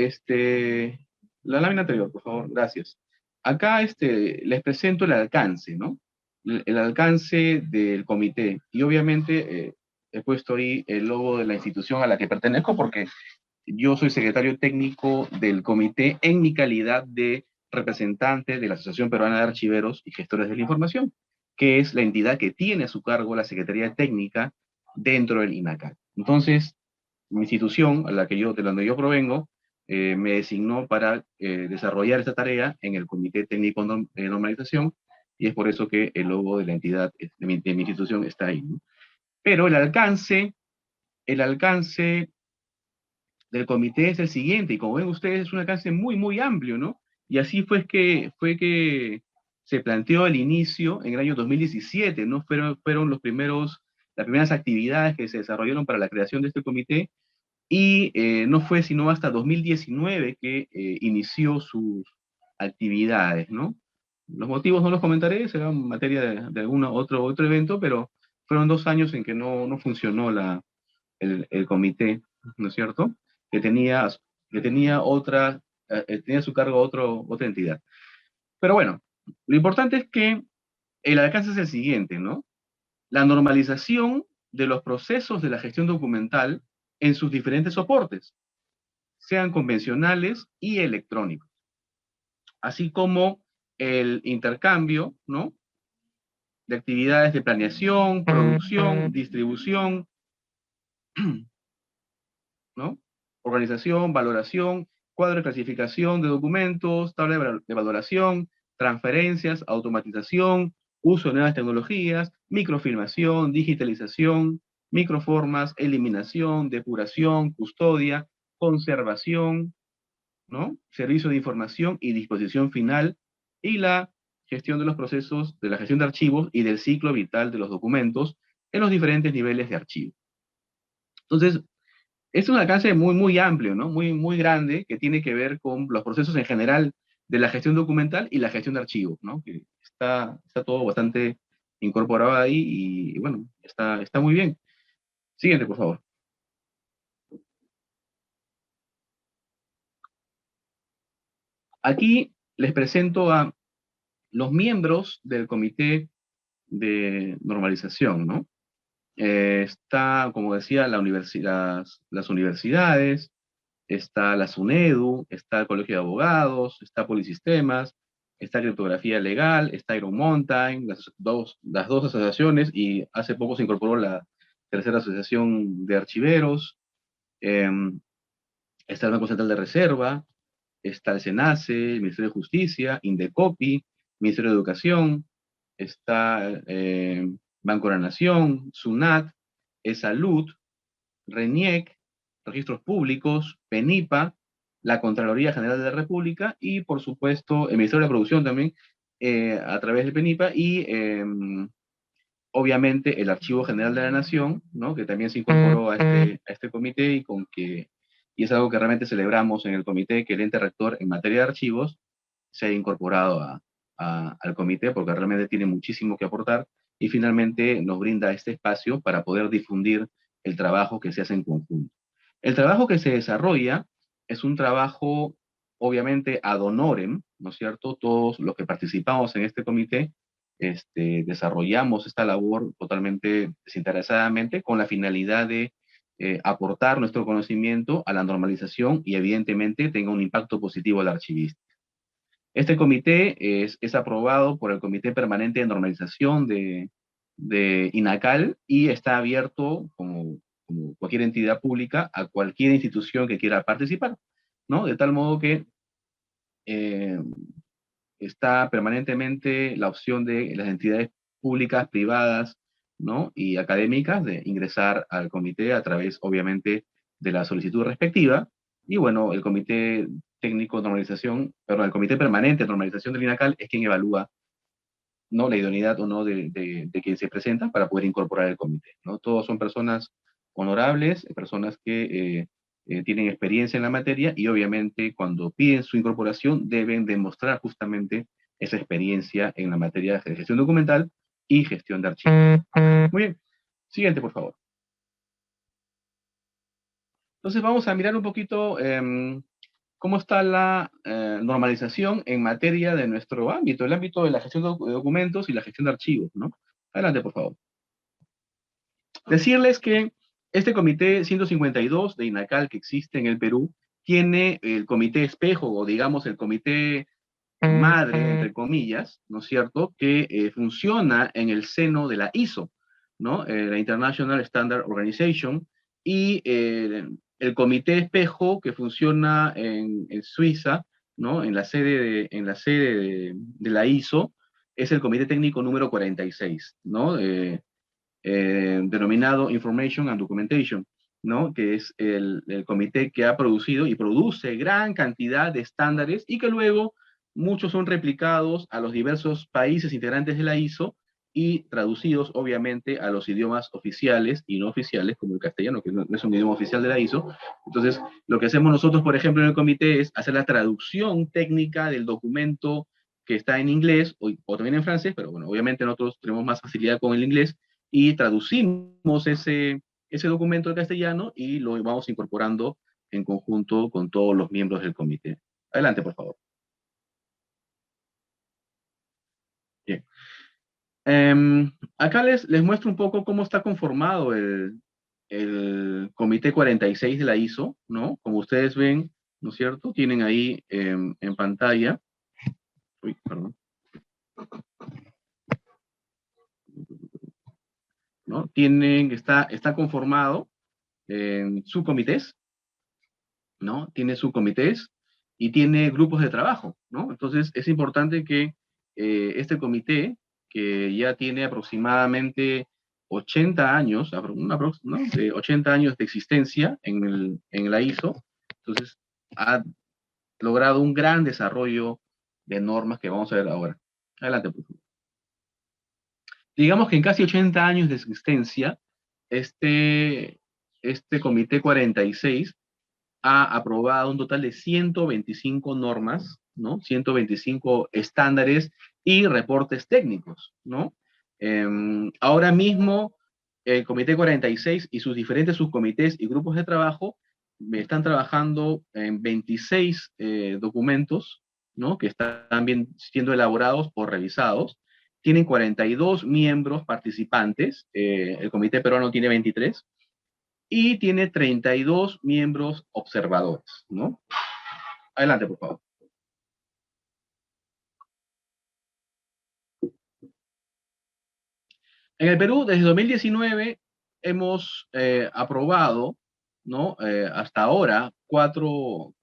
la lámina anterior, por favor, gracias. Acá, les presento el alcance, ¿no? El alcance del comité. Y obviamente he puesto ahí el logo de la institución a la que pertenezco porque yo soy secretario técnico del comité en mi calidad de representante de la Asociación Peruana de Archiveros y Gestores de la Información, que es la entidad que tiene a su cargo la Secretaría Técnica dentro del INACAL. Entonces, mi institución, de donde yo provengo, me designó para desarrollar esta tarea en el Comité Técnico de Normalización, y es por eso que el logo de la entidad de mi institución está ahí, ¿no? Pero el alcance del comité es el siguiente, y como ven ustedes, es un alcance muy, muy amplio, ¿no? Y así fue que se planteó el inicio en el año 2017, ¿no? Fueron las primeras actividades que se desarrollaron para la creación de este comité, y no fue sino hasta 2019 que inició sus actividades, ¿no? Los motivos no los comentaré, será materia de algún otro evento, pero fueron 2 años en que no funcionó el comité, ¿no es cierto? Que tenía, que tenía tenía a su cargo otra entidad. Pero bueno, lo importante es que el alcance es el siguiente, ¿no? La normalización de los procesos de la gestión documental en sus diferentes soportes, sean convencionales y electrónicos, así como el intercambio, ¿no? De actividades de planeación, producción, distribución, ¿no? Organización, valoración, cuadro de clasificación de documentos, tabla de valoración, transferencias, automatización, uso de nuevas tecnologías, microfilmación, digitalización, microformas, eliminación, depuración, custodia, conservación, ¿no? Servicio de información y disposición final, y la gestión de los procesos de la gestión de archivos y del ciclo vital de los documentos en los diferentes niveles de archivo. Entonces, es un alcance muy, muy amplio, ¿no? Muy, muy grande, que tiene que ver con los procesos en general de la gestión documental y la gestión de archivos, ¿no? Que está todo bastante incorporado ahí y bueno, está muy bien. Siguiente, por favor. Aquí les presento a los miembros del comité de normalización, ¿no? Está, como decía, las universidades, está la SUNEDU, está el Colegio de Abogados, está Polisistemas, está Criptografía Legal, está Iron Mountain, las dos asociaciones, y hace poco se incorporó la tercera asociación de archiveros, eh, está el Banco Central de Reserva, está el SENACE, el Ministerio de Justicia, Indecopi, Ministerio de Educación, está Banco de la Nación, SUNAT, ESALUD, RENIEC, Registros Públicos, PENIPA, la Contraloría General de la República y, por supuesto, el Ministerio de la Producción también, a través del PENIPA y, obviamente, el Archivo General de la Nación, ¿no? Que también se incorporó a este comité y es algo que realmente celebramos en el comité, que el ente rector en materia de archivos se ha incorporado al comité porque realmente tiene muchísimo que aportar y finalmente nos brinda este espacio para poder difundir el trabajo que se hace en conjunto. El trabajo que se desarrolla es un trabajo obviamente ad honorem, ¿no es cierto? Todos los que participamos en este comité desarrollamos esta labor totalmente desinteresadamente con la finalidad de aportar nuestro conocimiento a la normalización y evidentemente tenga un impacto positivo al archivista. Este comité es aprobado por el Comité Permanente de Normalización de INACAL y está abierto, como cualquier entidad pública, a cualquier institución que quiera participar, ¿no? De tal modo que está permanentemente la opción de las entidades públicas, privadas, ¿no? Y académicas de ingresar al comité a través, obviamente, de la solicitud respectiva. Y bueno, el comité técnico de normalización, perdón, el comité permanente de normalización del INACAL es quien evalúa, ¿no? La idoneidad o no de quien se presenta para poder incorporar el comité, ¿no? Todos son personas honorables, personas que tienen experiencia en la materia y obviamente cuando piden su incorporación deben demostrar justamente esa experiencia en la materia de gestión documental y gestión de archivos. Muy bien, siguiente por favor. Entonces vamos a mirar un poquito cómo está la normalización en materia de nuestro ámbito, el ámbito de la gestión de documentos y la gestión de archivos, ¿no? Adelante, por favor. Decirles que este comité 152 de INACAL que existe en el Perú tiene el comité espejo, o digamos el comité madre, entre comillas, ¿no es cierto?, que funciona en el seno de la ISO, ¿no? La International Standard Organization, y el comité espejo que funciona en Suiza, ¿no? En la sede de la ISO, es el comité técnico número 46, ¿no? Denominado Information and Documentation, ¿no? Que es el comité que ha producido y produce gran cantidad de estándares y que luego muchos son replicados a los diversos países integrantes de la ISO y traducidos obviamente a los idiomas oficiales y no oficiales, como el castellano, que no es un idioma oficial de la ISO. Entonces, lo que hacemos nosotros, por ejemplo, en el comité es hacer la traducción técnica del documento que está en inglés o también en francés, pero bueno, obviamente nosotros tenemos más facilidad con el inglés y traducimos ese documento al castellano y lo vamos incorporando en conjunto con todos los miembros del comité. Adelante, por favor. Bien. Acá les muestro un poco cómo está conformado el comité 46 de la ISO, ¿no? Como ustedes ven, ¿no es cierto? Tienen ahí en pantalla. Uy, perdón. ¿No? Está conformado subcomités, ¿no? Tiene subcomités y tiene grupos de trabajo, ¿no? Entonces es importante que este comité, que ya tiene aproximadamente 80 años, ¿no? De 80 años de existencia en la ISO, entonces ha logrado un gran desarrollo de normas que vamos a ver ahora. Adelante, por favor. Digamos que en casi 80 años de existencia, este Comité 46 ha aprobado un total de 125 normas, ¿no? 125 estándares y reportes técnicos, ¿no? Ahora mismo, el Comité 46 y sus diferentes subcomités y grupos de trabajo están trabajando en 26 documentos, ¿no? Que están siendo elaborados o revisados. Tienen 42 miembros participantes, el Comité Peruano tiene 23, y tiene 32 miembros observadores, ¿no? Adelante, por favor. En el Perú, desde 2019, hemos aprobado, ¿no? Hasta ahora, cuatro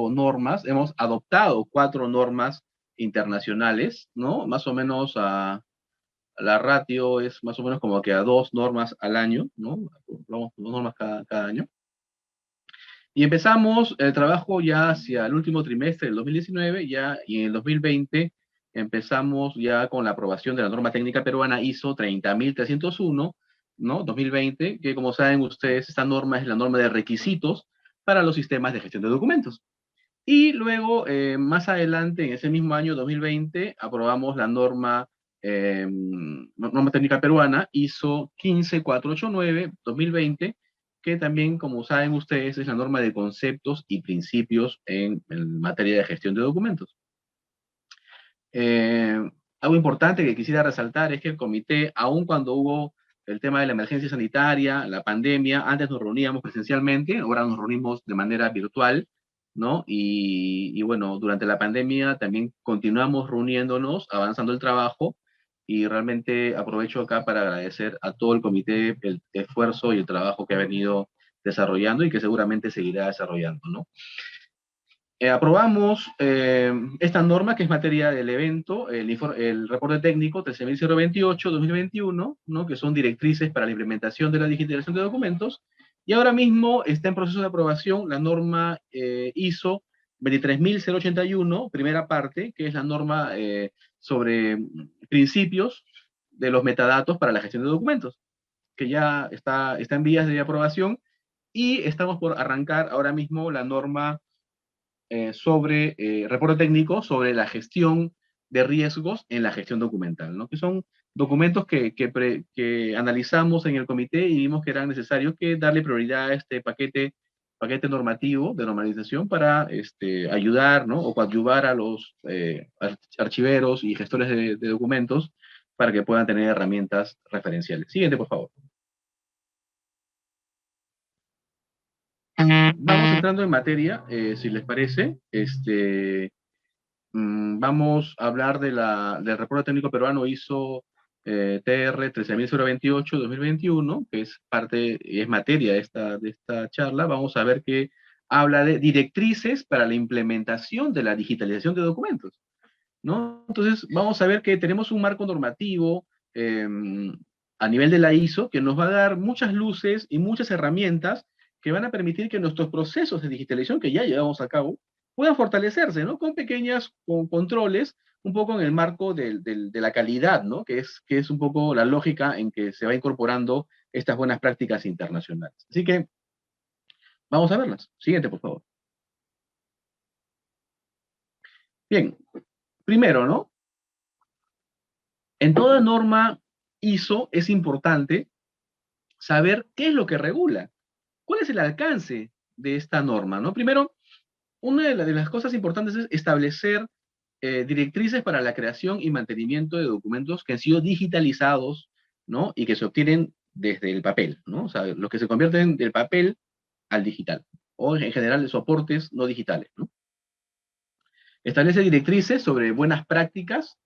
normas, hemos adoptado 4 normas internacionales, ¿no? Más o menos la ratio es más o menos como que a 2 normas al año, ¿no? 2 normas cada año. Y empezamos el trabajo ya hacia el último trimestre del 2019, ya, y en el 2020 empezamos ya con la aprobación de la norma técnica peruana ISO 30301, ¿no? 2020, que como saben ustedes, esta norma es la norma de requisitos para los sistemas de gestión de documentos. Y luego, más adelante, en ese mismo año 2020, aprobamos la norma técnica peruana ISO 15489 2020, que también, como saben ustedes, es la norma de conceptos y principios en materia de gestión de documentos. Algo importante que quisiera resaltar es que el comité, aun cuando hubo el tema de la emergencia sanitaria, la pandemia, antes nos reuníamos presencialmente, ahora nos reunimos de manera virtual, ¿no? Y bueno, durante la pandemia también continuamos reuniéndonos, avanzando el trabajo, y realmente aprovecho acá para agradecer a todo el comité el esfuerzo y el trabajo que ha venido desarrollando y que seguramente seguirá desarrollando, ¿no? Aprobamos esta norma que es materia del evento, el reporte técnico 13.028-2021, ¿no? Que son directrices para la implementación de la digitalización de documentos, y ahora mismo está en proceso de aprobación la norma ISO 23.081, primera parte, que es la norma sobre principios de los metadatos para la gestión de documentos, que ya está en vías de aprobación, y estamos por arrancar ahora mismo la norma sobre reporte técnico sobre la gestión de riesgos en la gestión documental, ¿no? Que son documentos que analizamos en el comité y vimos que era necesario que darle prioridad a este paquete normativo de normalización para ayudar, ¿no? O coadyuvar a los archiveros y gestores de documentos para que puedan tener herramientas referenciales. Siguiente, por favor. Vamos entrando en materia, si les parece. Vamos a hablar del reporte técnico peruano ISO TR 13.028-2021, que es materia de esta charla. Vamos a ver que habla de directrices para la implementación de la digitalización de documentos, ¿no? Entonces, vamos a ver que tenemos un marco normativo a nivel de la ISO que nos va a dar muchas luces y muchas herramientas que van a permitir que nuestros procesos de digitalización que ya llevamos a cabo puedan fortalecerse, ¿no? Con controles, un poco en el marco de la calidad, ¿no? Que es un poco la lógica en que se va incorporando estas buenas prácticas internacionales. Así que, vamos a verlas. Siguiente, por favor. Bien, primero, ¿no? En toda norma ISO es importante saber qué es lo que regula, cuál es el alcance de esta norma, ¿no? Primero, una de las cosas importantes es establecer directrices para la creación y mantenimiento de documentos que han sido digitalizados, ¿no? Y que se obtienen desde el papel, ¿no? O sea, los que se convierten del papel al digital, o en general de soportes no digitales, ¿no? Establece directrices sobre buenas prácticas,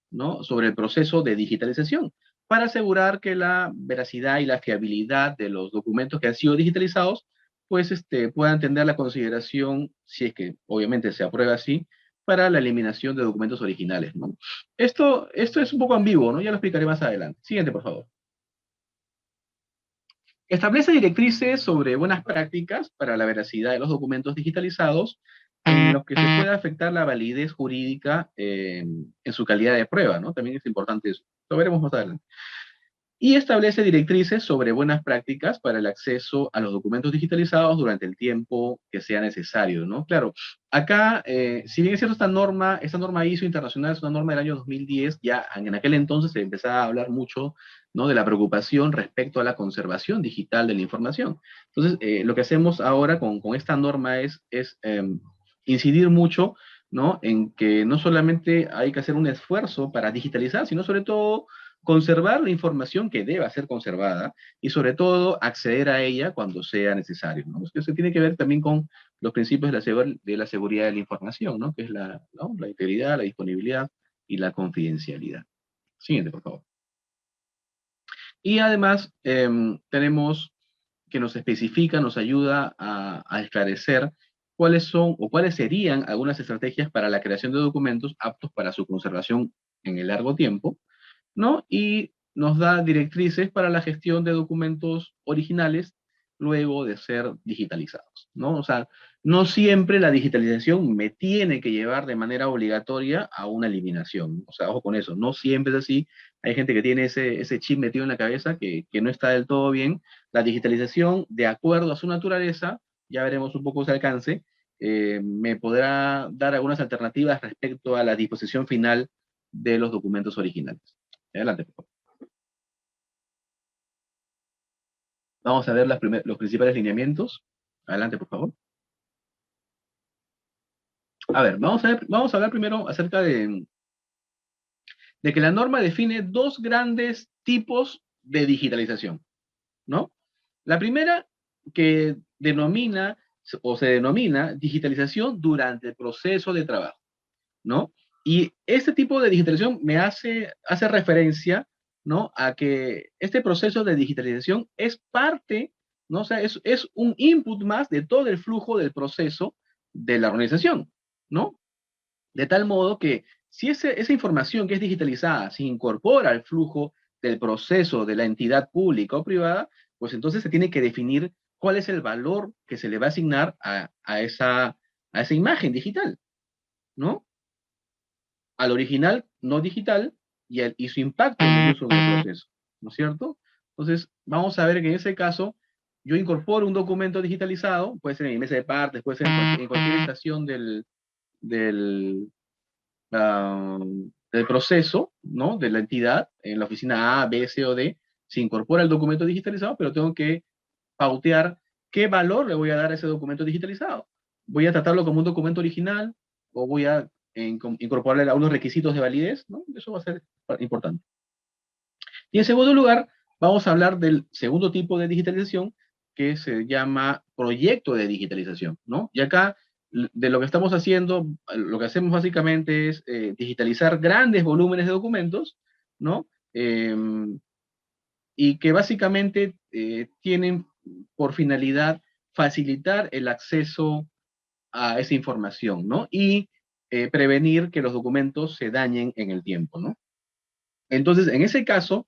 ¿no? Sobre el proceso de digitalización. para asegurar que la veracidad y la fiabilidad de los documentos que han sido digitalizados, pues puedan tener la consideración, si es que obviamente se aprueba así, para la eliminación de documentos originales, ¿no? Esto es un poco ambiguo, ¿no? Ya lo explicaré más adelante. Siguiente, por favor. Establece directrices sobre buenas prácticas para la veracidad de los documentos digitalizados en los que se puede afectar la validez jurídica en su calidad de prueba, ¿no? También es importante eso. Lo veremos más adelante. Y establece directrices sobre buenas prácticas para el acceso a los documentos digitalizados durante el tiempo que sea necesario, ¿no? Claro, acá, si bien es cierto, esta norma ISO internacional es una norma del año 2010, ya en aquel entonces se empezaba a hablar mucho, ¿no?, de la preocupación respecto a la conservación digital de la información. Entonces, lo que hacemos ahora con esta norma es incidir mucho, ¿no?, en que no solamente hay que hacer un esfuerzo para digitalizar, sino sobre todo conservar la información que deba ser conservada y sobre todo acceder a ella cuando sea necesario, ¿no? Eso tiene que ver también con los principios de la seguridad de la información, ¿no? Que es ¿no?, la integridad, la disponibilidad y la confidencialidad. Siguiente, por favor. Y además tenemos que nos especifica, nos ayuda a esclarecer cuáles son o cuáles serían algunas estrategias para la creación de documentos aptos para su conservación en el largo tiempo, ¿no? Y nos da directrices para la gestión de documentos originales luego de ser digitalizados, ¿no? O sea, no siempre la digitalización me tiene que llevar de manera obligatoria a una eliminación. O sea, ojo con eso, no siempre es así. Hay gente que tiene ese chip metido en la cabeza que no está del todo bien. La digitalización, de acuerdo a su naturaleza, ya veremos un poco su alcance, me podrá dar algunas alternativas respecto a la disposición final de los documentos originales. Adelante, por favor. Vamos a ver los principales lineamientos. Adelante, por favor. A ver, vamos a hablar primero acerca de que la norma define dos grandes tipos de digitalización, ¿no? La primera, que denomina o se denomina digitalización durante el proceso de trabajo, ¿no? Y este tipo de digitalización hace referencia, ¿no?, a que este proceso de digitalización es parte, ¿no? O sea, es un input más de todo el flujo del proceso de la organización, ¿no? De tal modo que si esa información que es digitalizada se incorpora al flujo del proceso de la entidad pública o privada, pues entonces se tiene que definir cuál es el valor que se le va a asignar a esa imagen digital, ¿no? Al original no digital y su impacto en el uso del proceso, ¿no es cierto? Entonces, vamos a ver que en ese caso, yo incorporo un documento digitalizado, puede ser en mi mesa de partes, puede ser en cualquier estación del, del proceso, ¿no?, de la entidad, en la oficina A, B, C o D, se incorpora el documento digitalizado, pero tengo que pautear qué valor le voy a dar a ese documento digitalizado. ¿Voy a tratarlo como un documento original o voy a incorporarle algunos requisitos de validez? ¿No? Eso va a ser importante. Y en segundo lugar, vamos a hablar del segundo tipo de digitalización que se llama proyecto de digitalización, ¿no? Y acá, de lo que estamos haciendo, lo que hacemos básicamente es digitalizar grandes volúmenes de documentos, ¿no? Y que básicamente tienen por finalidad facilitar el acceso a esa información, ¿no? Y prevenir que los documentos se dañen en el tiempo, ¿no? Entonces, en ese caso,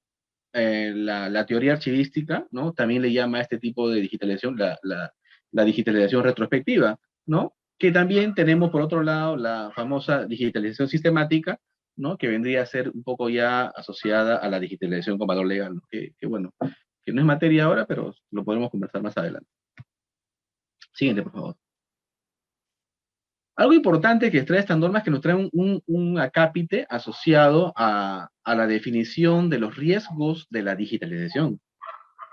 la teoría archivística, ¿no?, también le llama a este tipo de digitalización la digitalización retrospectiva, ¿no? Que también tenemos, por otro lado, la famosa digitalización sistemática, ¿no?, que vendría a ser un poco ya asociada a la digitalización con valor legal, ¿no? Bueno, que no es materia ahora, pero lo podemos conversar más adelante. Siguiente, por favor. Algo importante que trae esta norma es que nos trae un acápite asociado a la definición de los riesgos de la digitalización,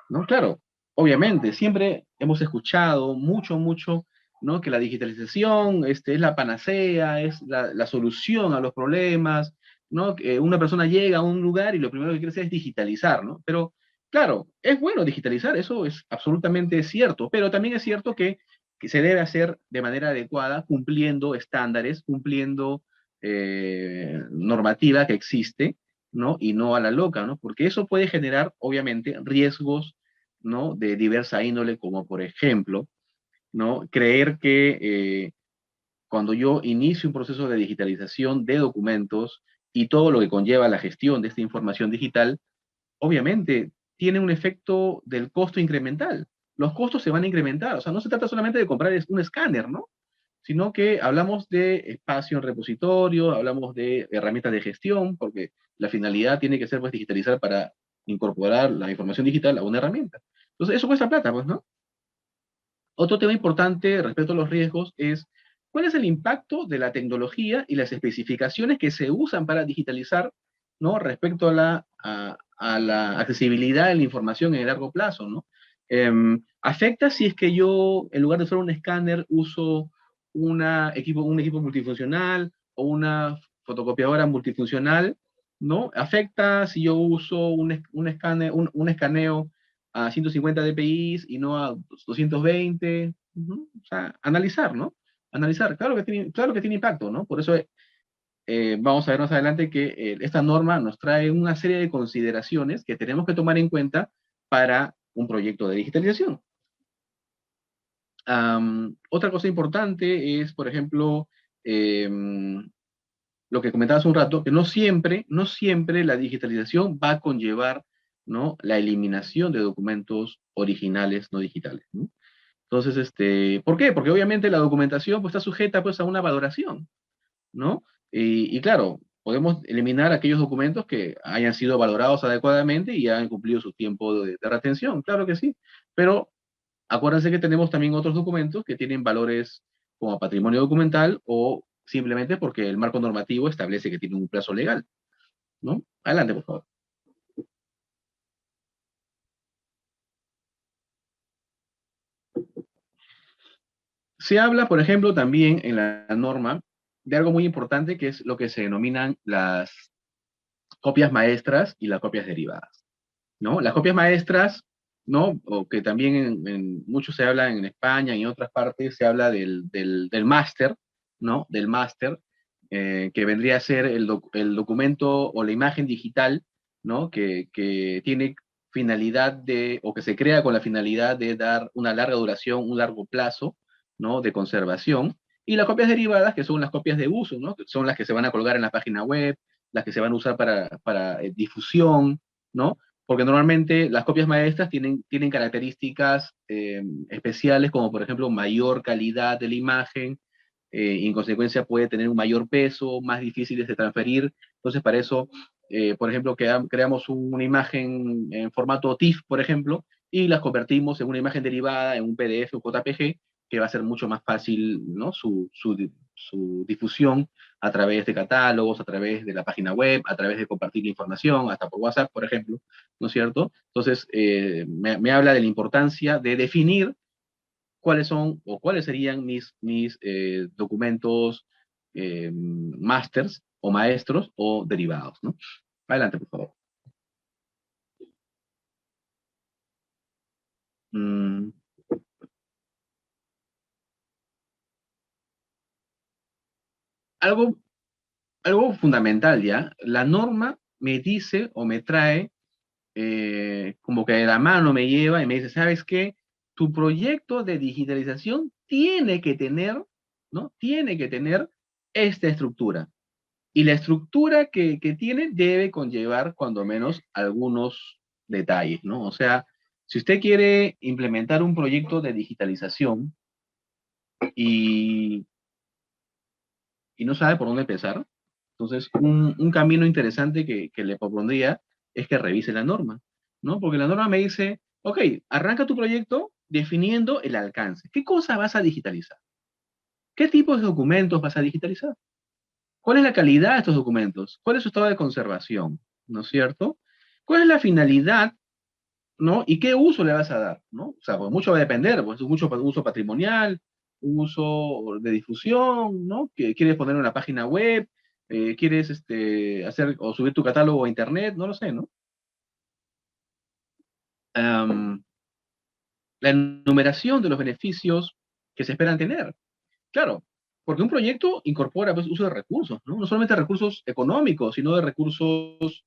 ¿no? Claro, obviamente, siempre hemos escuchado mucho, ¿no?, que la digitalización es la panacea, es la solución a los problemas, ¿no? Que una persona llega a un lugar y lo primero que quiere hacer es digitalizar, ¿no? Pero, claro, es bueno digitalizar, eso es absolutamente cierto, pero también es cierto que se debe hacer de manera adecuada, cumpliendo estándares, cumpliendo normativa que existe, ¿no? Y no a la loca, ¿no? Porque eso puede generar, obviamente, riesgos, ¿no? De diversa índole, como por ejemplo, ¿no? Creer que cuando yo inicio un proceso de digitalización de documentos y todo lo que conlleva la gestión de esta información digital, obviamente tiene un efecto del costo incremental. Los costos se van a incrementar, o sea, no se trata solamente de comprar un escáner, ¿no? Sino que hablamos de espacio en repositorio, hablamos de herramientas de gestión, porque la finalidad tiene que ser pues digitalizar para incorporar la información digital a una herramienta. Entonces, eso cuesta plata, pues, ¿no? Otro tema importante respecto a los riesgos es cuál es el impacto de la tecnología y las especificaciones que se usan para digitalizar, ¿no? Respecto a la accesibilidad de la información en el largo plazo, ¿no? ¿Afecta si es que yo, en lugar de usar un escáner, uso un equipo multifuncional o una fotocopiadora multifuncional, ¿no? ¿Afecta si yo uso un escaneo a 150 dpi y no a 220? O sea, analizar, ¿no? Analizar, claro que tiene impacto, ¿no? Por eso vamos a ver más adelante que esta norma nos trae una serie de consideraciones que tenemos que tomar en cuenta para un proyecto de digitalización. Otra cosa importante es, por ejemplo, lo que comentabas hace un rato, que no siempre la digitalización va a conllevar, ¿no? La eliminación de documentos originales no digitales, ¿no? Entonces, ¿por qué? Porque obviamente la documentación pues, está sujeta pues, a una valoración, ¿no? Y claro, podemos eliminar aquellos documentos que hayan sido valorados adecuadamente y hayan cumplido su tiempo de retención, claro que sí, pero acuérdense que tenemos también otros documentos que tienen valores como patrimonio documental o simplemente porque el marco normativo establece que tienen un plazo legal, ¿no? Adelante, por favor. Se habla, por ejemplo, también en la norma de algo muy importante que es lo que se denominan las copias maestras y las copias derivadas, ¿no? Las copias maestras, ¿no? O que también mucho se habla en España y en otras partes se habla del máster, ¿no? Del máster, que vendría a ser el documento o la imagen digital, ¿no? Que tiene finalidad o que se crea con la finalidad de dar una larga duración, un largo plazo, ¿no? De conservación. Y las copias derivadas, que son las copias de uso, ¿no? Que son las que se van a colgar en la página web, las que se van a usar para difusión, ¿no? Porque normalmente las copias maestras tienen características especiales, como por ejemplo mayor calidad de la imagen, y en consecuencia puede tener un mayor peso, más difíciles de transferir. Entonces, para eso, por ejemplo, creamos una imagen en formato TIFF, por ejemplo, y las convertimos en una imagen derivada, en un PDF o JPG, que va a ser mucho más fácil, ¿no? Su difusión a través de catálogos, a través de la página web, a través de compartir información, hasta por WhatsApp, por ejemplo, ¿no es cierto? Entonces, me habla de la importancia de definir cuáles son o cuáles serían mis documentos masters o maestros o derivados, ¿no? Adelante, por favor. Mm, algo, algo fundamental ya, la norma me dice o me trae como que de la mano me lleva y me dice, ¿sabes qué? Tu proyecto de digitalización tiene que tener, ¿no? Tiene que tener esta estructura. Y la estructura que tiene debe conllevar, cuando menos, algunos detalles, ¿no? O sea, si usted quiere implementar un proyecto de digitalización y, y no sabe por dónde empezar, entonces un camino interesante que le propondría es que revise la norma, ¿no? Porque la norma me dice, ok, arranca tu proyecto definiendo el alcance. ¿Qué cosa vas a digitalizar? ¿Qué tipos de documentos vas a digitalizar? ¿Cuál es la calidad de estos documentos? ¿Cuál es su estado de conservación? ¿No es cierto? ¿Cuál es la finalidad, ¿no? ¿Y qué uso le vas a dar? ¿No? O sea, pues mucho va a depender, pues un uso patrimonial, un uso de difusión, ¿no? Que quieres poner una página web, quieres hacer o subir tu catálogo a internet, no lo sé, ¿no? Um, la enumeración de los beneficios que se esperan tener. Claro, porque un proyecto incorpora pues, uso de recursos, ¿no? No solamente recursos económicos, sino de recursos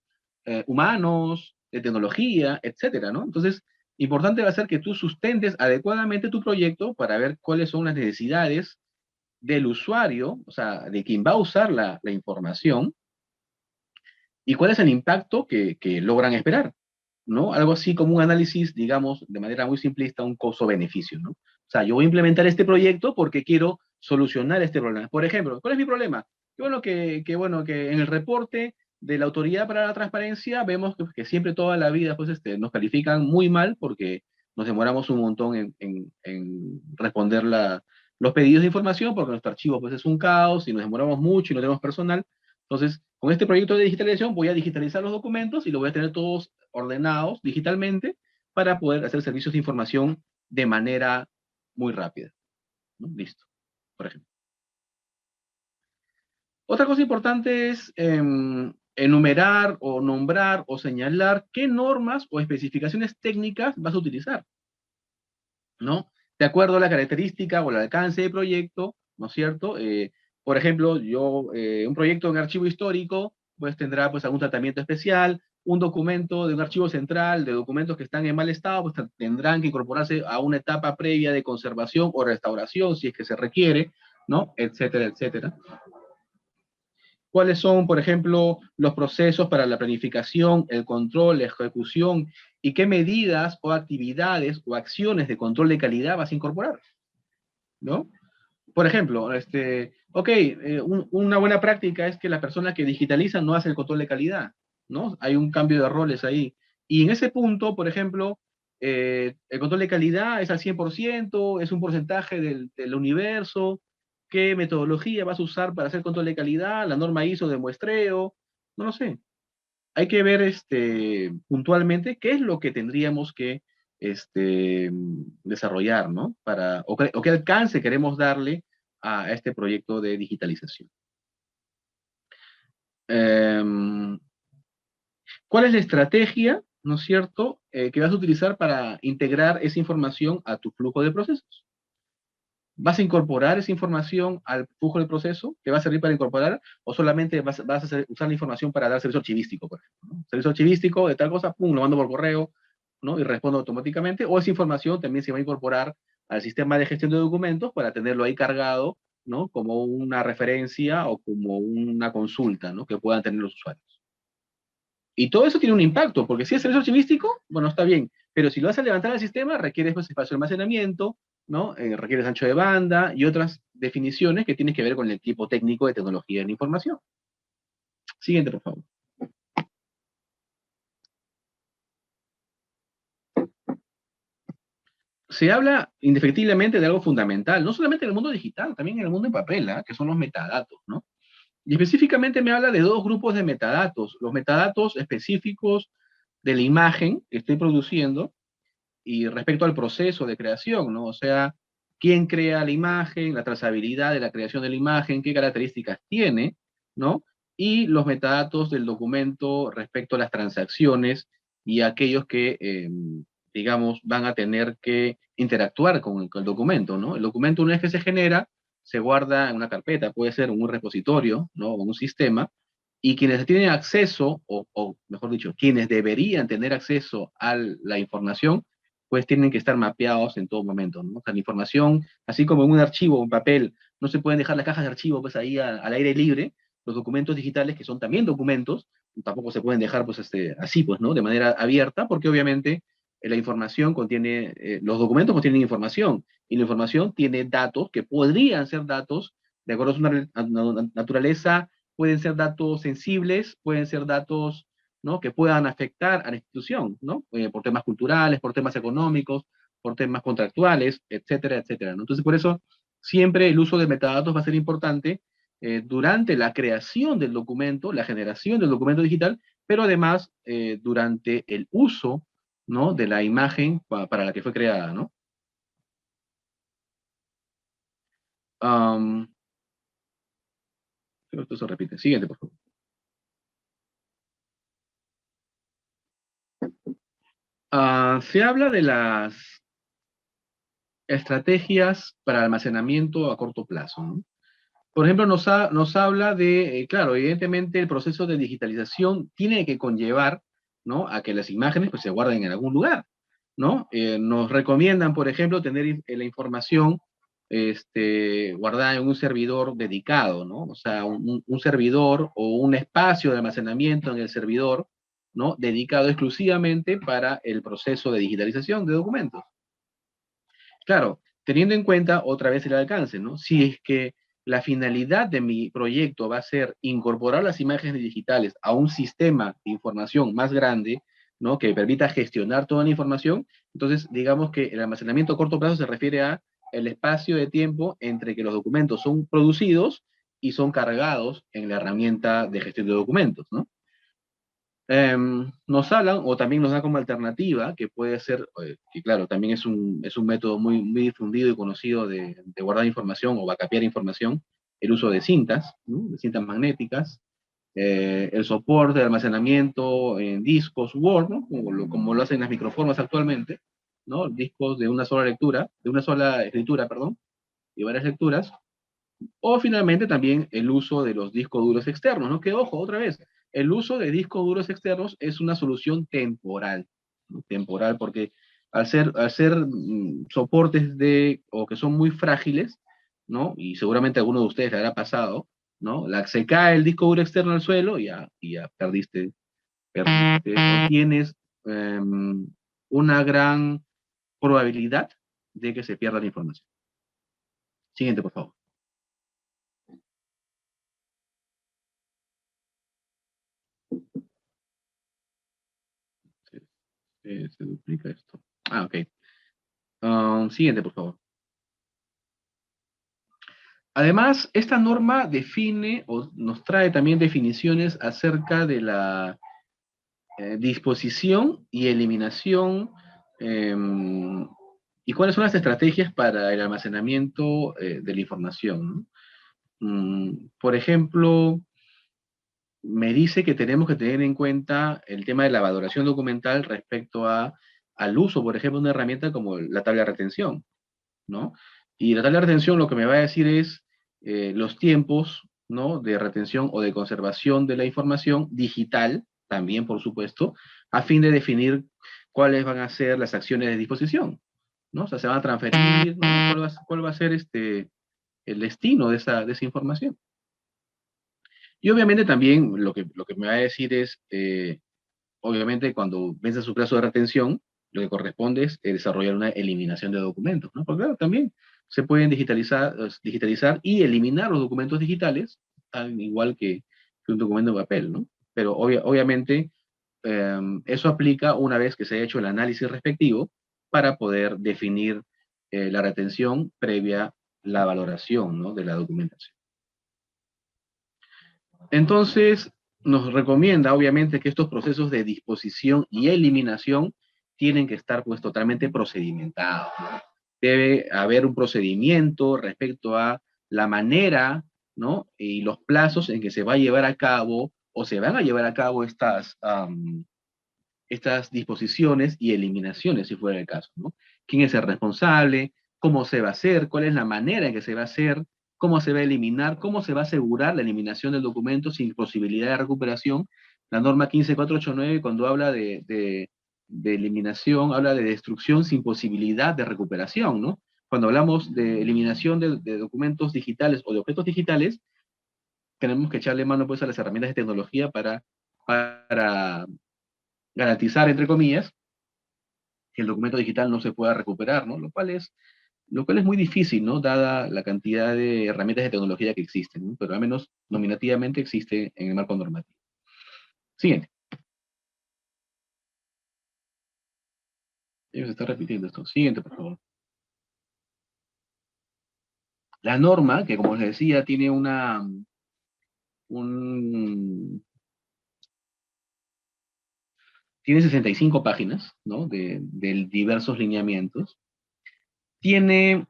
humanos, de tecnología, etcétera, ¿no? Entonces, importante va a ser que tú sustentes adecuadamente tu proyecto para ver cuáles son las necesidades del usuario, o sea, de quien va a usar la información, y cuál es el impacto que logran esperar, ¿no? Algo así como un análisis, digamos, de manera muy simplista, un costo-beneficio, ¿no? O sea, yo voy a implementar este proyecto porque quiero solucionar este problema. Por ejemplo, ¿cuál es mi problema? Que en el reporte de la Autoridad para la Transparencia vemos que siempre toda la vida pues, nos califican muy mal porque nos demoramos un montón en responder los pedidos de información porque nuestro archivo pues, es un caos y nos demoramos mucho y no tenemos personal. Entonces, con este proyecto de digitalización voy a digitalizar los documentos y los voy a tener todos ordenados digitalmente para poder hacer servicios de información de manera muy rápida, ¿no? Listo, por ejemplo. Otra cosa importante es enumerar o nombrar o señalar qué normas o especificaciones técnicas vas a utilizar, ¿no? De acuerdo a la característica o el alcance del proyecto, ¿no es cierto? Por ejemplo, un proyecto en archivo histórico, pues tendrá pues algún tratamiento especial, un documento de un archivo central, de documentos que están en mal estado, pues tendrán que incorporarse a una etapa previa de conservación o restauración, si es que se requiere, ¿no? Etcétera, etcétera. ¿Cuáles son, por ejemplo, los procesos para la planificación, el control, la ejecución y qué medidas o actividades o acciones de control de calidad vas a incorporar? ¿No? Por ejemplo, una buena práctica es que la persona que digitaliza no hace el control de calidad, ¿no? Hay un cambio de roles ahí. Y en ese punto, por ejemplo, el control de calidad es al 100%, es un porcentaje del universo, qué metodología vas a usar para hacer control de calidad, la norma ISO de muestreo, no lo sé. Hay que ver puntualmente qué es lo que tendríamos que desarrollar, ¿no? O qué alcance queremos darle a este proyecto de digitalización. ¿Cuál es la estrategia, no es cierto, que vas a utilizar para integrar esa información a tu flujo de procesos? ¿Vas a incorporar esa información al flujo del proceso? ¿Te va a servir para incorporar? ¿O solamente vas a usar la información para dar servicio archivístico, por ejemplo, ¿no? Servicio archivístico de tal cosa, pum, lo mando por correo, ¿no? Y respondo automáticamente. O esa información también se va a incorporar al sistema de gestión de documentos para tenerlo ahí cargado, ¿no? Como una referencia o como una consulta, ¿no? Que puedan tener los usuarios. Y todo eso tiene un impacto, porque si es servicio archivístico, bueno, está bien, pero si lo vas a levantar al sistema, requieres pues, espacio de almacenamiento, ¿no? Requieres ancho de banda y otras definiciones que tienen que ver con el equipo técnico de tecnología de la información. Siguiente, por favor. Se habla indefectiblemente de algo fundamental, no solamente en el mundo digital, también en el mundo en papel, ¿eh? Que son los metadatos, ¿no? Y específicamente me habla de dos grupos de metadatos, los metadatos específicos de la imagen que estoy produciendo y respecto al proceso de creación, ¿no? O sea, quién crea la imagen, la trazabilidad de la creación de la imagen, qué características tiene, ¿no? Y los metadatos del documento respecto a las transacciones y aquellos que, digamos, van a tener que interactuar con el documento, ¿no? El documento, una vez que se genera, se guarda en una carpeta, puede ser en un repositorio, ¿no? O un sistema, y quienes tienen acceso, o mejor dicho, quienes deberían tener acceso a la información, pues tienen que estar mapeados en todo momento, ¿no? O sea, la información, así como en un archivo, un papel, no se pueden dejar las cajas de archivo pues ahí al aire libre, los documentos digitales, que son también documentos, tampoco se pueden dejar pues así, pues, ¿no? De manera abierta, porque obviamente la información contiene, los documentos contienen información, y la información tiene datos que podrían ser datos, de acuerdo a su naturaleza, pueden ser datos sensibles, pueden ser datos, ¿no? Que puedan afectar a la institución, ¿no? Por temas culturales, por temas económicos, por temas contractuales, etcétera, etcétera, ¿no? Entonces, por eso, siempre el uso de metadatos va a ser importante durante la creación del documento, la generación del documento digital, pero además durante el uso, ¿no? De la imagen para la que fue creada, ¿no? Esto se repite. Siguiente, por favor. Se habla de las estrategias para almacenamiento a corto plazo, ¿no? Por ejemplo, nos habla de, claro, evidentemente el proceso de digitalización tiene que conllevar, ¿no?, a que las imágenes pues, se guarden en algún lugar, ¿no? Nos recomiendan, por ejemplo, tener la información guardada en un servidor dedicado, ¿no? O sea, un servidor o un espacio de almacenamiento en el servidor, ¿no?, dedicado exclusivamente para el proceso de digitalización de documentos. Claro, teniendo en cuenta otra vez el alcance, ¿no? Si es que la finalidad de mi proyecto va a ser incorporar las imágenes digitales a un sistema de información más grande, ¿no?, que permita gestionar toda la información, entonces digamos que el almacenamiento a corto plazo se refiere a el espacio de tiempo entre que los documentos son producidos y son cargados en la herramienta de gestión de documentos, ¿no? Nos hablan, o también nos da como alternativa, que puede ser, que claro, también es un método muy, muy difundido y conocido de guardar información o backupear información, el uso de cintas, ¿no?, de cintas magnéticas, el soporte de almacenamiento en discos Word, ¿no?, como lo hacen las microformas actualmente, ¿no?, discos de una sola lectura, de una sola escritura, perdón, y varias lecturas, o finalmente también el uso de los discos duros externos, ¿no? Que ojo, otra vez, el uso de discos duros externos es una solución temporal, ¿no? Temporal porque al ser soportes o que son muy frágiles, ¿no? Y seguramente a alguno de ustedes le habrá pasado, ¿no? Se cae el disco duro externo al suelo y ya perdiste, o tienes una gran probabilidad de que se pierda la información. Siguiente, por favor. Se duplica esto. Ah, ok. Siguiente, por favor. Además, esta norma define o nos trae también definiciones acerca de la disposición y eliminación y cuáles son las estrategias para el almacenamiento de la información, ¿no? Por ejemplo, me dice que tenemos que tener en cuenta el tema de la valoración documental respecto al uso, por ejemplo, de una herramienta como la tabla de retención, ¿no? Y la tabla de retención lo que me va a decir es los tiempos, ¿no?, de retención o de conservación de la información digital, también por supuesto, a fin de definir cuáles van a ser las acciones de disposición, ¿no? O sea, se van a transferir, ¿no? ¿Cuál va a ser el destino de esa información? Y obviamente también lo que me va a decir es, obviamente cuando vence su plazo de retención, lo que corresponde es desarrollar una eliminación de documentos, ¿no? Porque claro, también se pueden digitalizar y eliminar los documentos digitales, al igual que un documento de papel, ¿no? Pero obviamente eso aplica una vez que se ha hecho el análisis respectivo para poder definir la retención previa la valoración, ¿no?, de la documentación. Entonces, nos recomienda, obviamente, que estos procesos de disposición y eliminación tienen que estar, pues, totalmente procedimentados, ¿no? Debe haber un procedimiento respecto a la manera, ¿no?, y los plazos en que se va a llevar a cabo, o se van a llevar a cabo estas disposiciones y eliminaciones, si fuera el caso, ¿no? ¿Quién es el responsable? ¿Cómo se va a hacer? ¿Cuál es la manera en que se va a hacer? ¿Cómo se va a eliminar? ¿Cómo se va a asegurar la eliminación del documento sin posibilidad de recuperación? La norma 15489, cuando habla de eliminación, habla de destrucción sin posibilidad de recuperación, ¿no? Cuando hablamos de eliminación de documentos digitales o de objetos digitales, tenemos que echarle mano, pues, a las herramientas de tecnología para garantizar, entre comillas, que el documento digital no se pueda recuperar, ¿no? Lo cual es muy difícil, ¿no? Dada la cantidad de herramientas de tecnología que existen, ¿no? Pero al menos nominativamente existe en el marco normativo. Siguiente. Se está repitiendo esto. Siguiente, por favor. La norma, que como les decía, tiene tiene 65 páginas, ¿no?, de diversos lineamientos. Tiene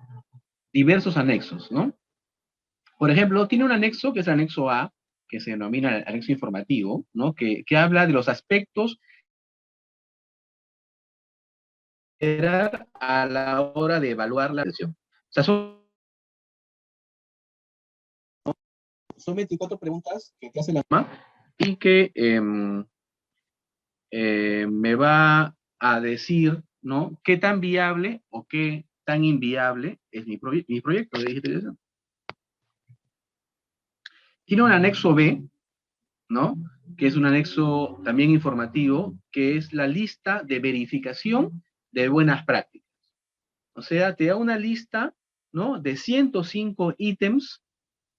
diversos anexos, ¿no? Por ejemplo, tiene un anexo que es el anexo A, que se denomina anexo informativo, ¿no?, que habla de los aspectos a la hora de evaluar la versión. O sea, son son 24 preguntas que te hace la norma y que me va a decir, ¿no?, qué tan viable o qué tan inviable es mi proyecto de digitalización. Tiene un anexo B, ¿no?, que es un anexo también informativo, que es la lista de verificación de buenas prácticas. O sea, te da una lista, ¿no?, de 105 ítems,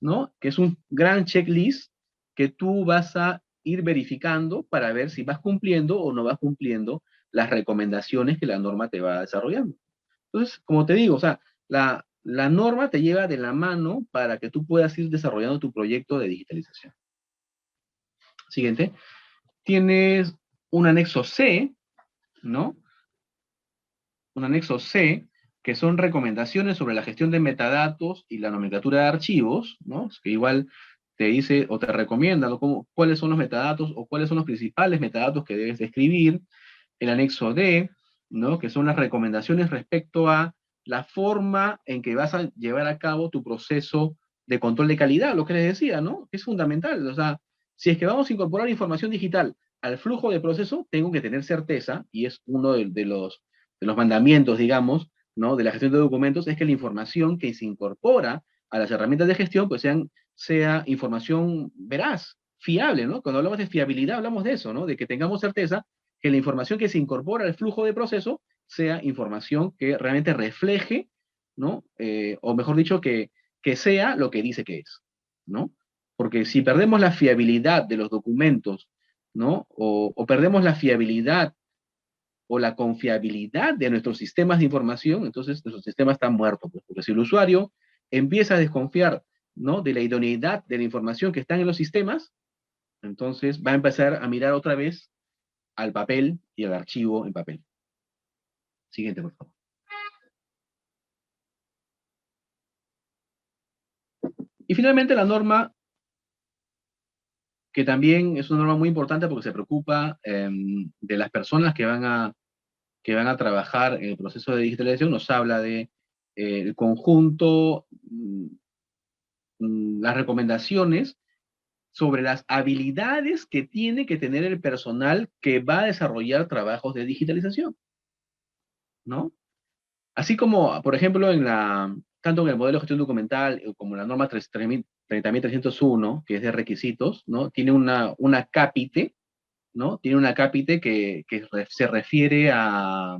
¿no?, que es un gran checklist que tú vas a ir verificando para ver si vas cumpliendo o no vas cumpliendo las recomendaciones que la norma te va desarrollando. Entonces, como te digo, o sea, la norma te lleva de la mano para que tú puedas ir desarrollando tu proyecto de digitalización. Siguiente. Tienes un anexo C, ¿no? Un anexo C, que son recomendaciones sobre la gestión de metadatos y la nomenclatura de archivos, ¿no? Que igual te dice o te recomienda, ¿no?, cuáles son los metadatos o cuáles son los principales metadatos que debes describir. El anexo D, ¿no?, que son las recomendaciones respecto a la forma en que vas a llevar a cabo tu proceso de control de calidad, lo que les decía, ¿no? Es fundamental. O sea, si es que vamos a incorporar información digital al flujo de proceso, tengo que tener certeza, y es uno de los mandamientos, digamos, ¿no?, de la gestión de documentos, es que la información que se incorpora a las herramientas de gestión, pues sea información veraz, fiable, ¿no? Cuando hablamos de fiabilidad, hablamos de eso, ¿no? De que tengamos certeza que la información que se incorpora al flujo de proceso sea información que realmente refleje, ¿no? O mejor dicho, que sea lo que dice que es, ¿no? Porque si perdemos la fiabilidad de los documentos, ¿no?, o perdemos la fiabilidad o la confiabilidad de nuestros sistemas de información, entonces nuestro sistema está muerto, pues, porque si el usuario empieza a desconfiar, ¿no?, de la idoneidad de la información que está en los sistemas, entonces va a empezar a mirar otra vez al papel y al archivo en papel. Siguiente, por favor. Y finalmente la norma, que también es una norma muy importante porque se preocupa de las personas que van a trabajar en el proceso de digitalización, nos habla de el conjunto, las recomendaciones sobre las habilidades que tiene que tener el personal que va a desarrollar trabajos de digitalización, ¿no? Así como, por ejemplo, tanto en el modelo de gestión documental como en la norma 30.301, que es de requisitos, ¿no?, tiene una cápite, ¿no? Tiene una cápite que se refiere a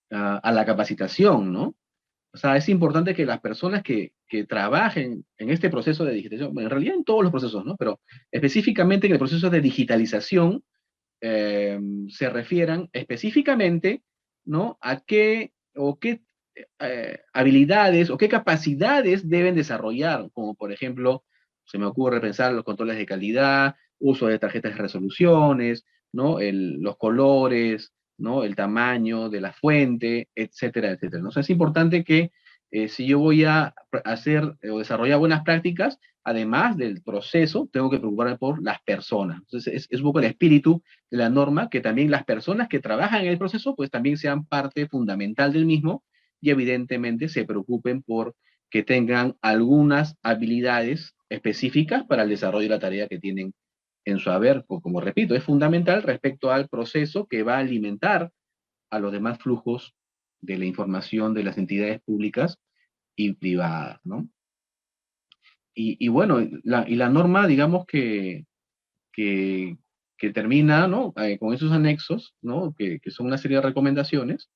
la capacitación, ¿no? O sea, es importante que las personas que trabajen en este proceso de digitalización, bueno, en realidad en todos los procesos, ¿no?, pero específicamente en el proceso de digitalización, se refieran específicamente, ¿no?, a qué habilidades o qué capacidades deben desarrollar, como por ejemplo, se me ocurre pensar los controles de calidad, uso de tarjetas de resoluciones, ¿no?, los colores, ¿no?, el tamaño de la fuente, etcétera, etcétera, ¿no? O sea, es importante que si yo voy a hacer o desarrollar buenas prácticas, además del proceso, tengo que preocuparme por las personas. Entonces, es un poco el espíritu de la norma, que también las personas que trabajan en el proceso, pues también sean parte fundamental del mismo y evidentemente se preocupen por que tengan algunas habilidades específicas para el desarrollo de la tarea que tienen en su haber. Como repito, es fundamental respecto al proceso que va a alimentar a los demás flujos de la información de las entidades públicas y privadas, ¿no? Y bueno, la norma, digamos que termina, ¿no?, con esos anexos, ¿no?, que son una serie de recomendaciones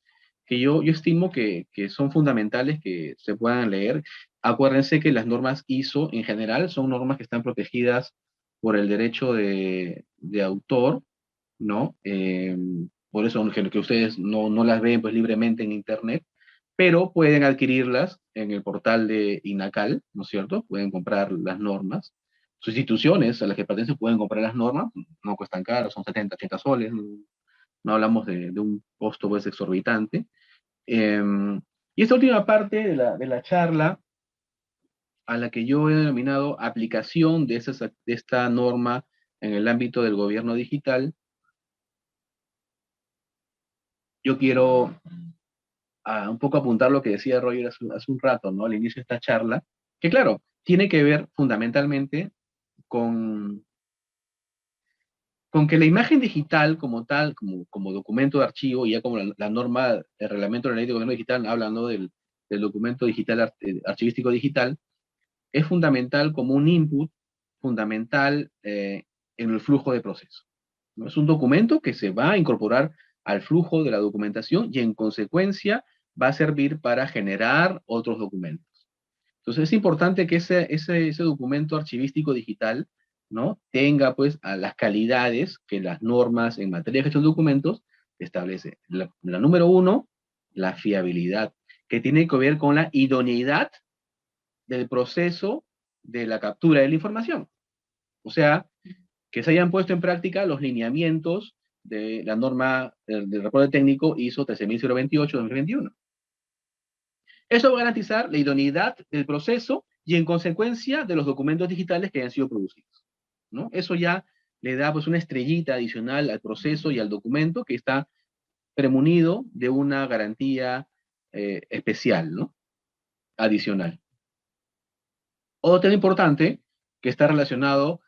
que yo estimo que son fundamentales que se puedan leer. Acuérdense que las normas ISO en general son normas que están protegidas por el derecho de autor, ¿no? Por eso que ustedes no las ven pues libremente en Internet, pero pueden adquirirlas en el portal de INACAL, ¿no es cierto? Pueden comprar las normas. Sus instituciones a las que pertenecen pueden comprar las normas, no cuestan caro, son 70, 80 soles, no hablamos de un costo pues exorbitante. Y esta última parte de la charla, a la que yo he denominado aplicación de esta norma en el ámbito del gobierno digital, yo quiero un poco apuntar lo que decía Roger hace un rato, ¿no?, al inicio de esta charla, que claro, tiene que ver fundamentalmente con, con que la imagen digital como tal, como documento de archivo, ya como la norma, el reglamento de la ley de gobierno digital, hablando del documento digital, archivístico digital, es fundamental como un input fundamental en el flujo de proceso, ¿no? Es un documento que se va a incorporar al flujo de la documentación y en consecuencia va a servir para generar otros documentos. Entonces es importante que ese documento archivístico digital, ¿no?, tenga pues a las calidades que las normas en materia de gestión de documentos establecen. La número uno, la fiabilidad, que tiene que ver con la idoneidad del proceso de la captura de la información. O sea, que se hayan puesto en práctica los lineamientos de la norma del reporte técnico ISO 13028-2021. Eso va a garantizar la idoneidad del proceso y en consecuencia de los documentos digitales que hayan sido producidos, ¿no? Eso ya le da pues una estrellita adicional al proceso y al documento que está premunido de una garantía especial, ¿no?, adicional. Otro tema importante que está relacionado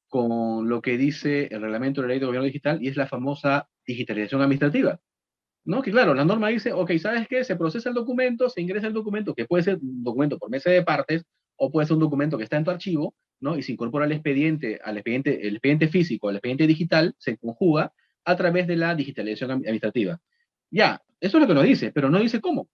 con lo que dice el reglamento de la ley de gobierno digital y es la famosa digitalización administrativa, ¿no? Que claro, la norma dice, ok, ¿sabes qué? Se procesa el documento, se ingresa el documento, que puede ser un documento por mesa de partes o puede ser un documento que está en tu archivo, ¿no? Y se incorpora el expediente físico, al expediente digital, se conjuga a través de la digitalización administrativa. Ya, eso es lo que nos dice, pero no dice cómo.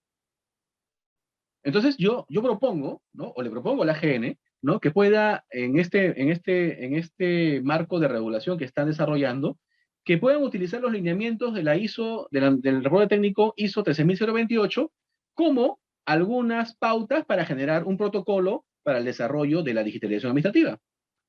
Entonces yo propongo, ¿no?, o le propongo a la AGN, ¿no?, que pueda, en este marco de regulación que están desarrollando, que puedan utilizar los lineamientos de la ISO, del reporte técnico ISO 13028, como algunas pautas para generar un protocolo para el desarrollo de la digitalización administrativa,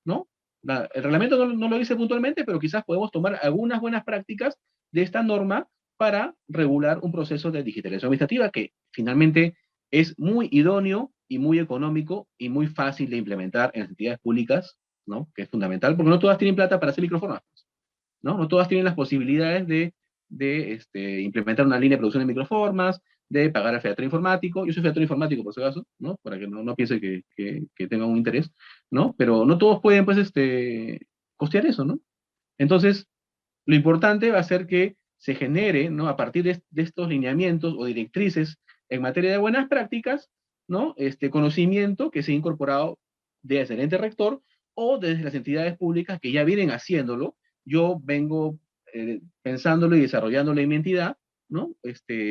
¿no? El reglamento no lo dice puntualmente, pero quizás podemos tomar algunas buenas prácticas de esta norma para regular un proceso de digitalización administrativa que finalmente es muy idóneo y muy económico y muy fácil de implementar en las entidades públicas, ¿no?, que es fundamental, porque no todas tienen plata para hacer microformatos, ¿no? No todas tienen las posibilidades de implementar una línea de producción de microformas, de pagar al fedatrio informático. Yo soy fedatrio informático, por si acaso, ¿no?, para que no piense que tenga un interés, ¿no? Pero no todos pueden, pues, costear eso, ¿no? Entonces, lo importante va a ser que se genere, ¿no?, a partir de estos lineamientos o directrices en materia de buenas prácticas, ¿no?, conocimiento que se ha incorporado desde el ente rector o desde las entidades públicas que ya vienen haciéndolo. Yo vengo pensándolo y desarrollándolo en mi entidad, ¿no?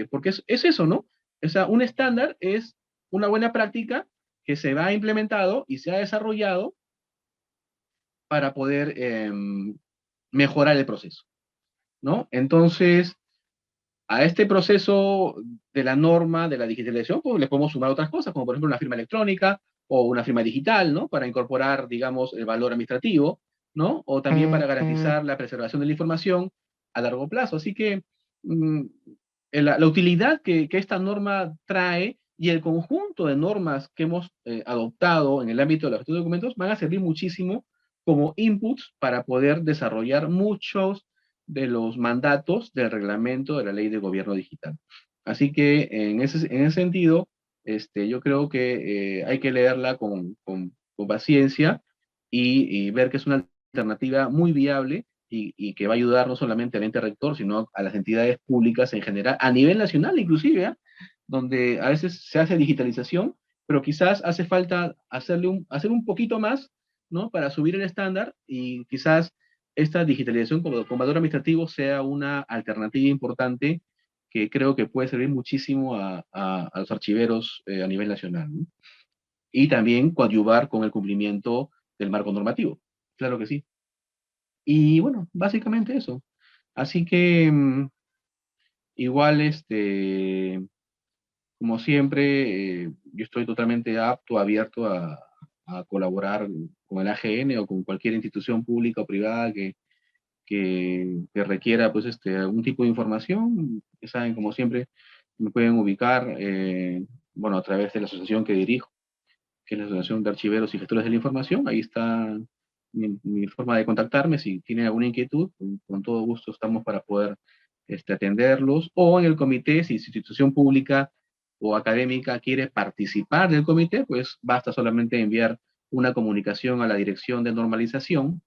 Porque es eso, ¿no? O sea, un estándar es una buena práctica que se va implementado y se ha desarrollado para poder mejorar el proceso, ¿no? Entonces, a este proceso de la norma, de la digitalización, pues le podemos sumar otras cosas, como por ejemplo una firma electrónica o una firma digital, ¿no?, para incorporar, digamos, el valor administrativo, ¿no? O también para garantizar la preservación de la información a largo plazo. Así que la utilidad que esta norma trae y el conjunto de normas que hemos adoptado en el ámbito de la gestión de documentos van a servir muchísimo como inputs para poder desarrollar muchos de los mandatos del reglamento de la ley de gobierno digital. Así que en ese sentido, yo creo que hay que leerla con paciencia y ver que es una alternativa muy viable y que va a ayudar no solamente al ente rector, sino a las entidades públicas en general, a nivel nacional inclusive, ¿eh?, donde a veces se hace digitalización, pero quizás hace falta hacer un poquito más, ¿no?, para subir el estándar y quizás esta digitalización con valor administrativo sea una alternativa importante que creo que puede servir muchísimo a los archiveros a nivel nacional, ¿no? Y también coadyuvar con el cumplimiento del marco normativo. Claro que sí. Y bueno, básicamente eso. Así que igual, como siempre, yo estoy totalmente apto, abierto a colaborar con el AGN o con cualquier institución pública o privada que requiera pues algún tipo de información. Ya saben, como siempre, me pueden ubicar, bueno, a través de la asociación que dirijo, que es la Asociación de Archiveros y Gestores de la Información. Ahí está mi forma de contactarme. Si tienen alguna inquietud, con todo gusto estamos para poder atenderlos. O en el comité, si es institución pública o académica quiere participar del comité, pues basta solamente enviar una comunicación a la dirección de normalización,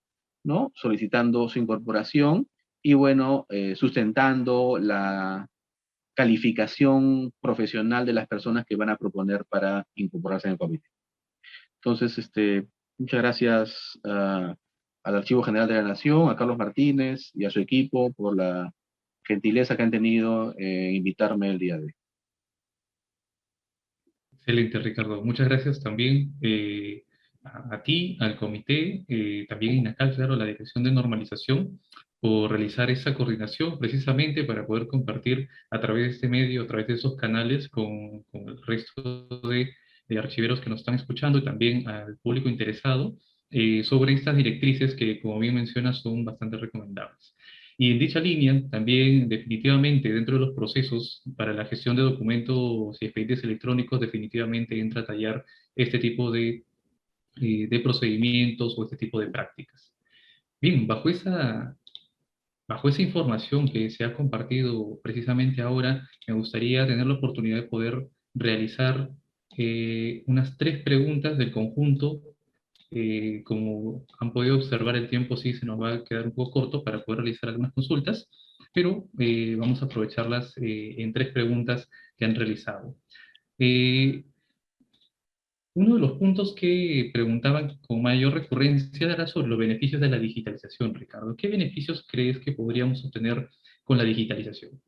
¿no? Solicitando su incorporación y, bueno, sustentando la calificación profesional de las personas que van a proponer para incorporarse en el comité. Entonces, muchas gracias al Archivo General de la Nación, a Carlos Martínez y a su equipo por la gentileza que han tenido en invitarme el día de hoy. Excelente, Ricardo. Muchas gracias también a ti, al comité, también INACAL, claro, la Dirección de Normalización, por realizar esa coordinación precisamente para poder compartir a través de este medio, a través de esos canales con el resto de archiveros que nos están escuchando y también al público interesado sobre estas directrices que, como bien mencionas, son bastante recomendables. Y en dicha línea, también definitivamente dentro de los procesos para la gestión de documentos y expedientes electrónicos, definitivamente entra a tallar este tipo de procedimientos o este tipo de prácticas. Bien, bajo esa información que se ha compartido precisamente ahora, me gustaría tener la oportunidad de poder realizar unas 3 preguntas del conjunto. Como han podido observar, el tiempo sí se nos va a quedar un poco corto para poder realizar algunas consultas, pero vamos a aprovecharlas en 3 preguntas que han realizado. Eh, Uno de los puntos que preguntaban con mayor recurrencia era sobre los beneficios de la digitalización, Ricardo. ¿Qué beneficios crees que podríamos obtener con la digitalización?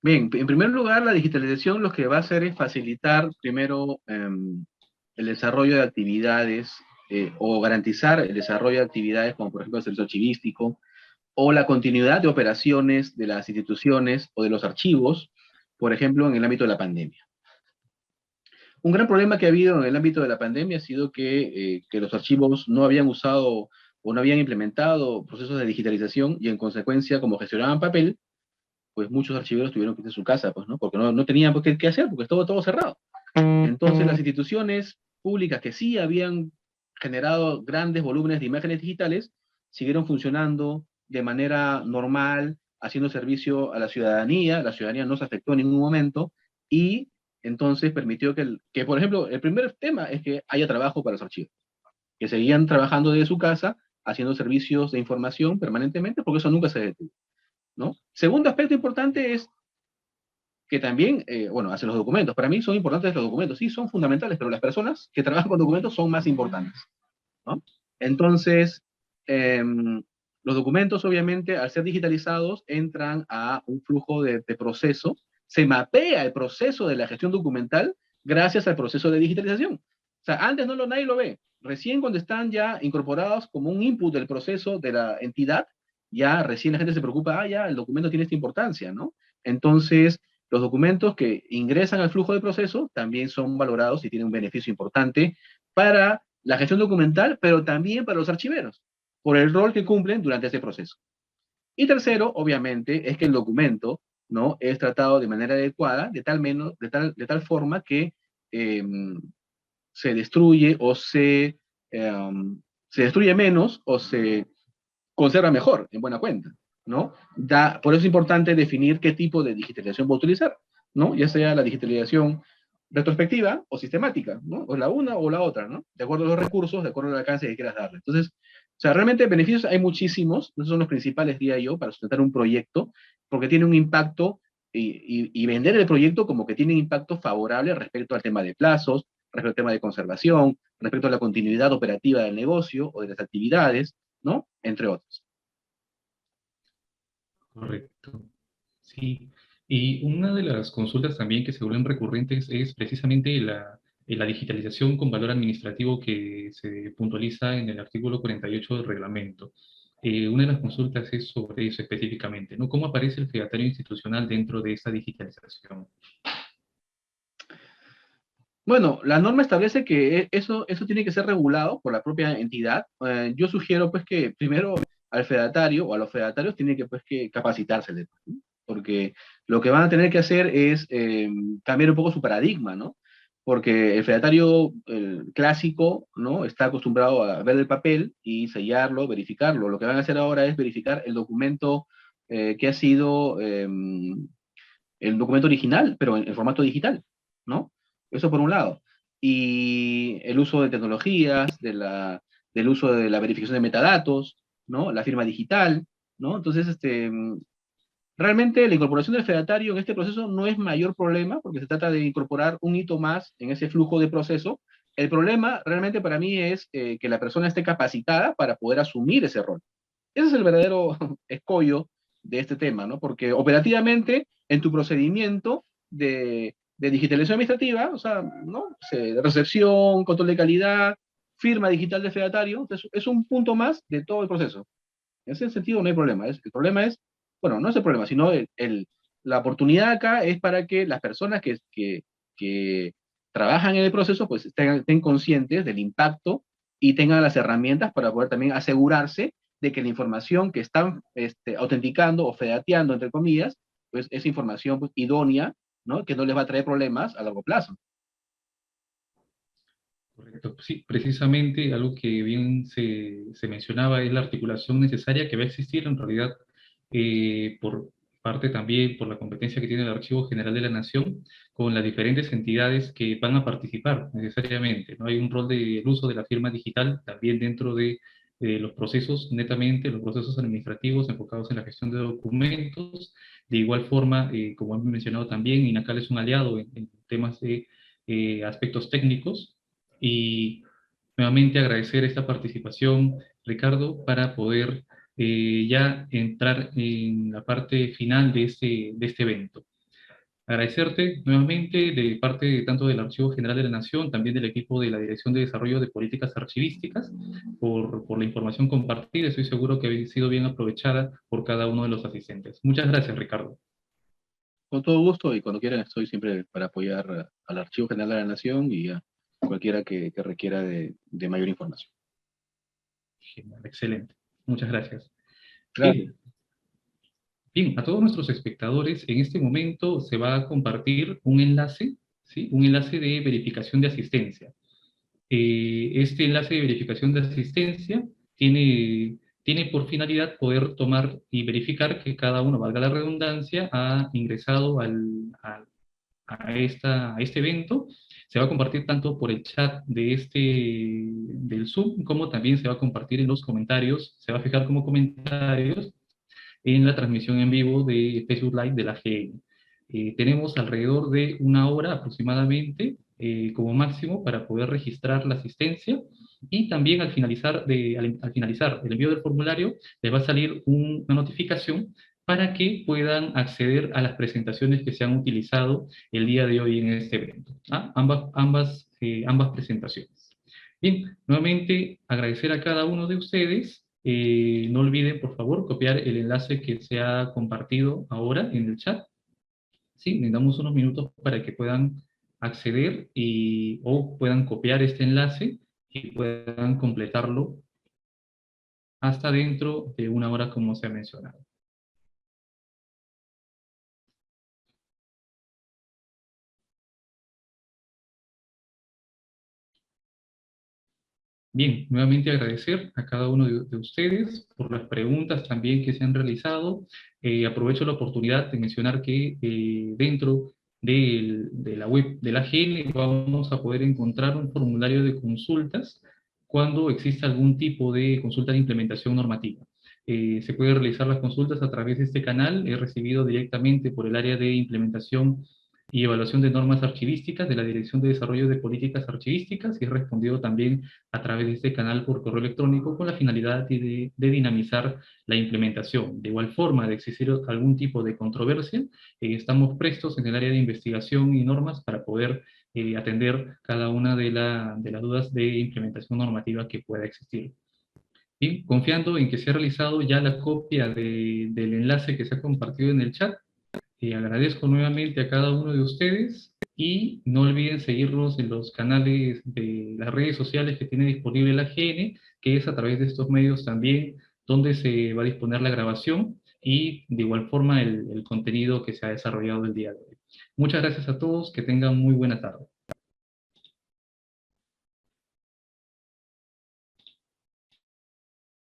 Bien, en primer lugar, la digitalización lo que va a hacer es facilitar primero el desarrollo de actividades o garantizar el desarrollo de actividades como por ejemplo el servicio archivístico o la continuidad de operaciones de las instituciones o de los archivos, por ejemplo, en el ámbito de la pandemia. Un gran problema que ha habido en el ámbito de la pandemia ha sido que los archivos no habían usado o no habían implementado procesos de digitalización y en consecuencia, como gestionaban papel, pues muchos archiveros tuvieron que irse a su casa, pues, ¿no? Porque no tenían pues, qué hacer, porque estaba todo cerrado. Entonces las instituciones públicas que sí habían generado grandes volúmenes de imágenes digitales, siguieron funcionando de manera normal, haciendo servicio a la ciudadanía no se afectó en ningún momento, y entonces permitió que, por ejemplo, el primer tema es que haya trabajo para los archivos, que seguían trabajando desde su casa, haciendo servicios de información permanentemente, porque eso nunca se detuvo, ¿no? Segundo aspecto importante es que también, bueno, hacen los documentos. Para mí son importantes los documentos, sí, son fundamentales, pero las personas que trabajan con documentos son más importantes, ¿no? Entonces, los documentos, obviamente, al ser digitalizados, entran a un flujo de proceso, se mapea el proceso de la gestión documental gracias al proceso de digitalización. O sea, antes nadie lo ve. Recién cuando están ya incorporados como un input del proceso de la entidad, ya recién la gente se preocupa, ya, el documento tiene esta importancia, ¿no? Entonces, los documentos que ingresan al flujo de proceso también son valorados y tienen un beneficio importante para la gestión documental, pero también para los archiveros, por el rol que cumplen durante ese proceso. Y tercero, obviamente, es que el documento, ¿no?, es tratado de manera adecuada, de tal forma que se destruye o se destruye menos o se conserva mejor, en buena cuenta, ¿no? Por eso es importante definir qué tipo de digitalización va a utilizar, ¿no? Ya sea la digitalización retrospectiva o sistemática, ¿no? O la una o la otra, ¿no? De acuerdo a los recursos, de acuerdo al alcance que quieras darle. Entonces, o sea, realmente beneficios hay muchísimos, esos son los principales, diría yo, para sustentar un proyecto, porque tiene un impacto y vender el proyecto como que tiene un impacto favorable respecto al tema de plazos, respecto al tema de conservación, respecto a la continuidad operativa del negocio o de las actividades, ¿no? Entre otros. Correcto. Sí. Y una de las consultas también que se vuelven recurrentes es precisamente la digitalización con valor administrativo que se puntualiza en el artículo 48 del reglamento. Una de las consultas es sobre eso específicamente, ¿no? ¿Cómo aparece el fedatario institucional dentro de esa digitalización? Bueno, la norma establece que eso tiene que ser regulado por la propia entidad. Yo sugiero, pues, que primero al fedatario o a los fedatarios tiene que, pues, que capacitarse, ¿no? Porque lo que van a tener que hacer es cambiar un poco su paradigma, ¿no? Porque el fedatario clásico, ¿no?, está acostumbrado a ver el papel y sellarlo, verificarlo. Lo que van a hacer ahora es verificar el documento que ha sido el documento original, pero en formato digital, ¿no? Eso por un lado. Y el uso de tecnologías, del uso de la verificación de metadatos, ¿no? La firma digital, ¿no? Entonces, realmente la incorporación del fedatario en este proceso no es mayor problema, porque se trata de incorporar un hito más en ese flujo de proceso. El problema realmente para mí es que la persona esté capacitada para poder asumir ese rol. Ese es el verdadero escollo de este tema, ¿no? Porque operativamente, en tu procedimiento de digitalización administrativa, o sea, ¿no? Recepción, control de calidad, firma digital de fedatario, es un punto más de todo el proceso. En ese sentido no hay problema. El problema es, bueno, no es el problema, sino la oportunidad acá es para que las personas que trabajan en el proceso pues estén conscientes del impacto y tengan las herramientas para poder también asegurarse de que la información que están autenticando o fedateando, entre comillas, pues es información pues, idónea, ¿no? Que no les va a traer problemas a largo plazo. Correcto. Sí, precisamente algo que bien se mencionaba es la articulación necesaria que va a existir en realidad por parte también por la competencia que tiene el Archivo General de la Nación con las diferentes entidades que van a participar necesariamente, ¿no? Hay un rol del uso de la firma digital también dentro de los procesos, netamente los procesos administrativos enfocados en la gestión de documentos. De igual forma, como hemos mencionado también, INACAL es un aliado en temas de aspectos técnicos y nuevamente agradecer esta participación, Ricardo, para poder ya entrar en la parte final de este evento. Agradecerte nuevamente de parte tanto del Archivo General de la Nación, también del equipo de la Dirección de Desarrollo de Políticas Archivísticas, por la información compartida. Estoy seguro que ha sido bien aprovechada por cada uno de los asistentes. Muchas gracias, Ricardo. Con todo gusto y cuando quieran estoy siempre para apoyar al Archivo General de la Nación y a cualquiera que requiera de mayor información. Genial, excelente. Muchas gracias. Gracias. Bien, bien, a todos nuestros espectadores, en este momento se va a compartir un enlace, ¿sí? Un enlace de verificación de asistencia. Este enlace de verificación de asistencia tiene por finalidad poder tomar y verificar que cada uno, valga la redundancia, ha ingresado a este evento. Se va a compartir tanto por el chat del Zoom, como también se va a compartir en los comentarios, se va a fijar como comentarios en la transmisión en vivo de Facebook Live de la GN. Tenemos alrededor de una hora aproximadamente como máximo para poder registrar la asistencia y también al finalizar el envío del formulario les va a salir una notificación para que puedan acceder a las presentaciones que se han utilizado el día de hoy en este evento. ¿Ah? Ambas presentaciones. Bien, nuevamente agradecer a cada uno de ustedes. No olviden, por favor, copiar el enlace que se ha compartido ahora en el chat. Sí, les damos unos minutos para que puedan acceder o puedan copiar este enlace y puedan completarlo hasta dentro de una hora, como se ha mencionado. Bien, nuevamente agradecer a cada uno de ustedes por las preguntas también que se han realizado. Aprovecho la oportunidad de mencionar que dentro de la web de la AGN vamos a poder encontrar un formulario de consultas cuando exista algún tipo de consulta de implementación normativa. Se puede realizar las consultas a través de este canal. He recibido directamente por el área de implementación y evaluación de normas archivísticas de la Dirección de Desarrollo de Políticas Archivísticas y he respondido también a través de este canal por correo electrónico con la finalidad de dinamizar la implementación. De igual forma, de existir algún tipo de controversia, estamos prestos en el área de investigación y normas para poder atender cada una de las dudas de implementación normativa que pueda existir. Bien, confiando en que se ha realizado ya la copia del enlace que se ha compartido en el chat, agradezco nuevamente a cada uno de ustedes y no olviden seguirnos en los canales de las redes sociales que tiene disponible la GN, que es a través de estos medios también donde se va a disponer la grabación y de igual forma el contenido que se ha desarrollado el día de hoy. Muchas gracias a todos, que tengan muy buena tarde.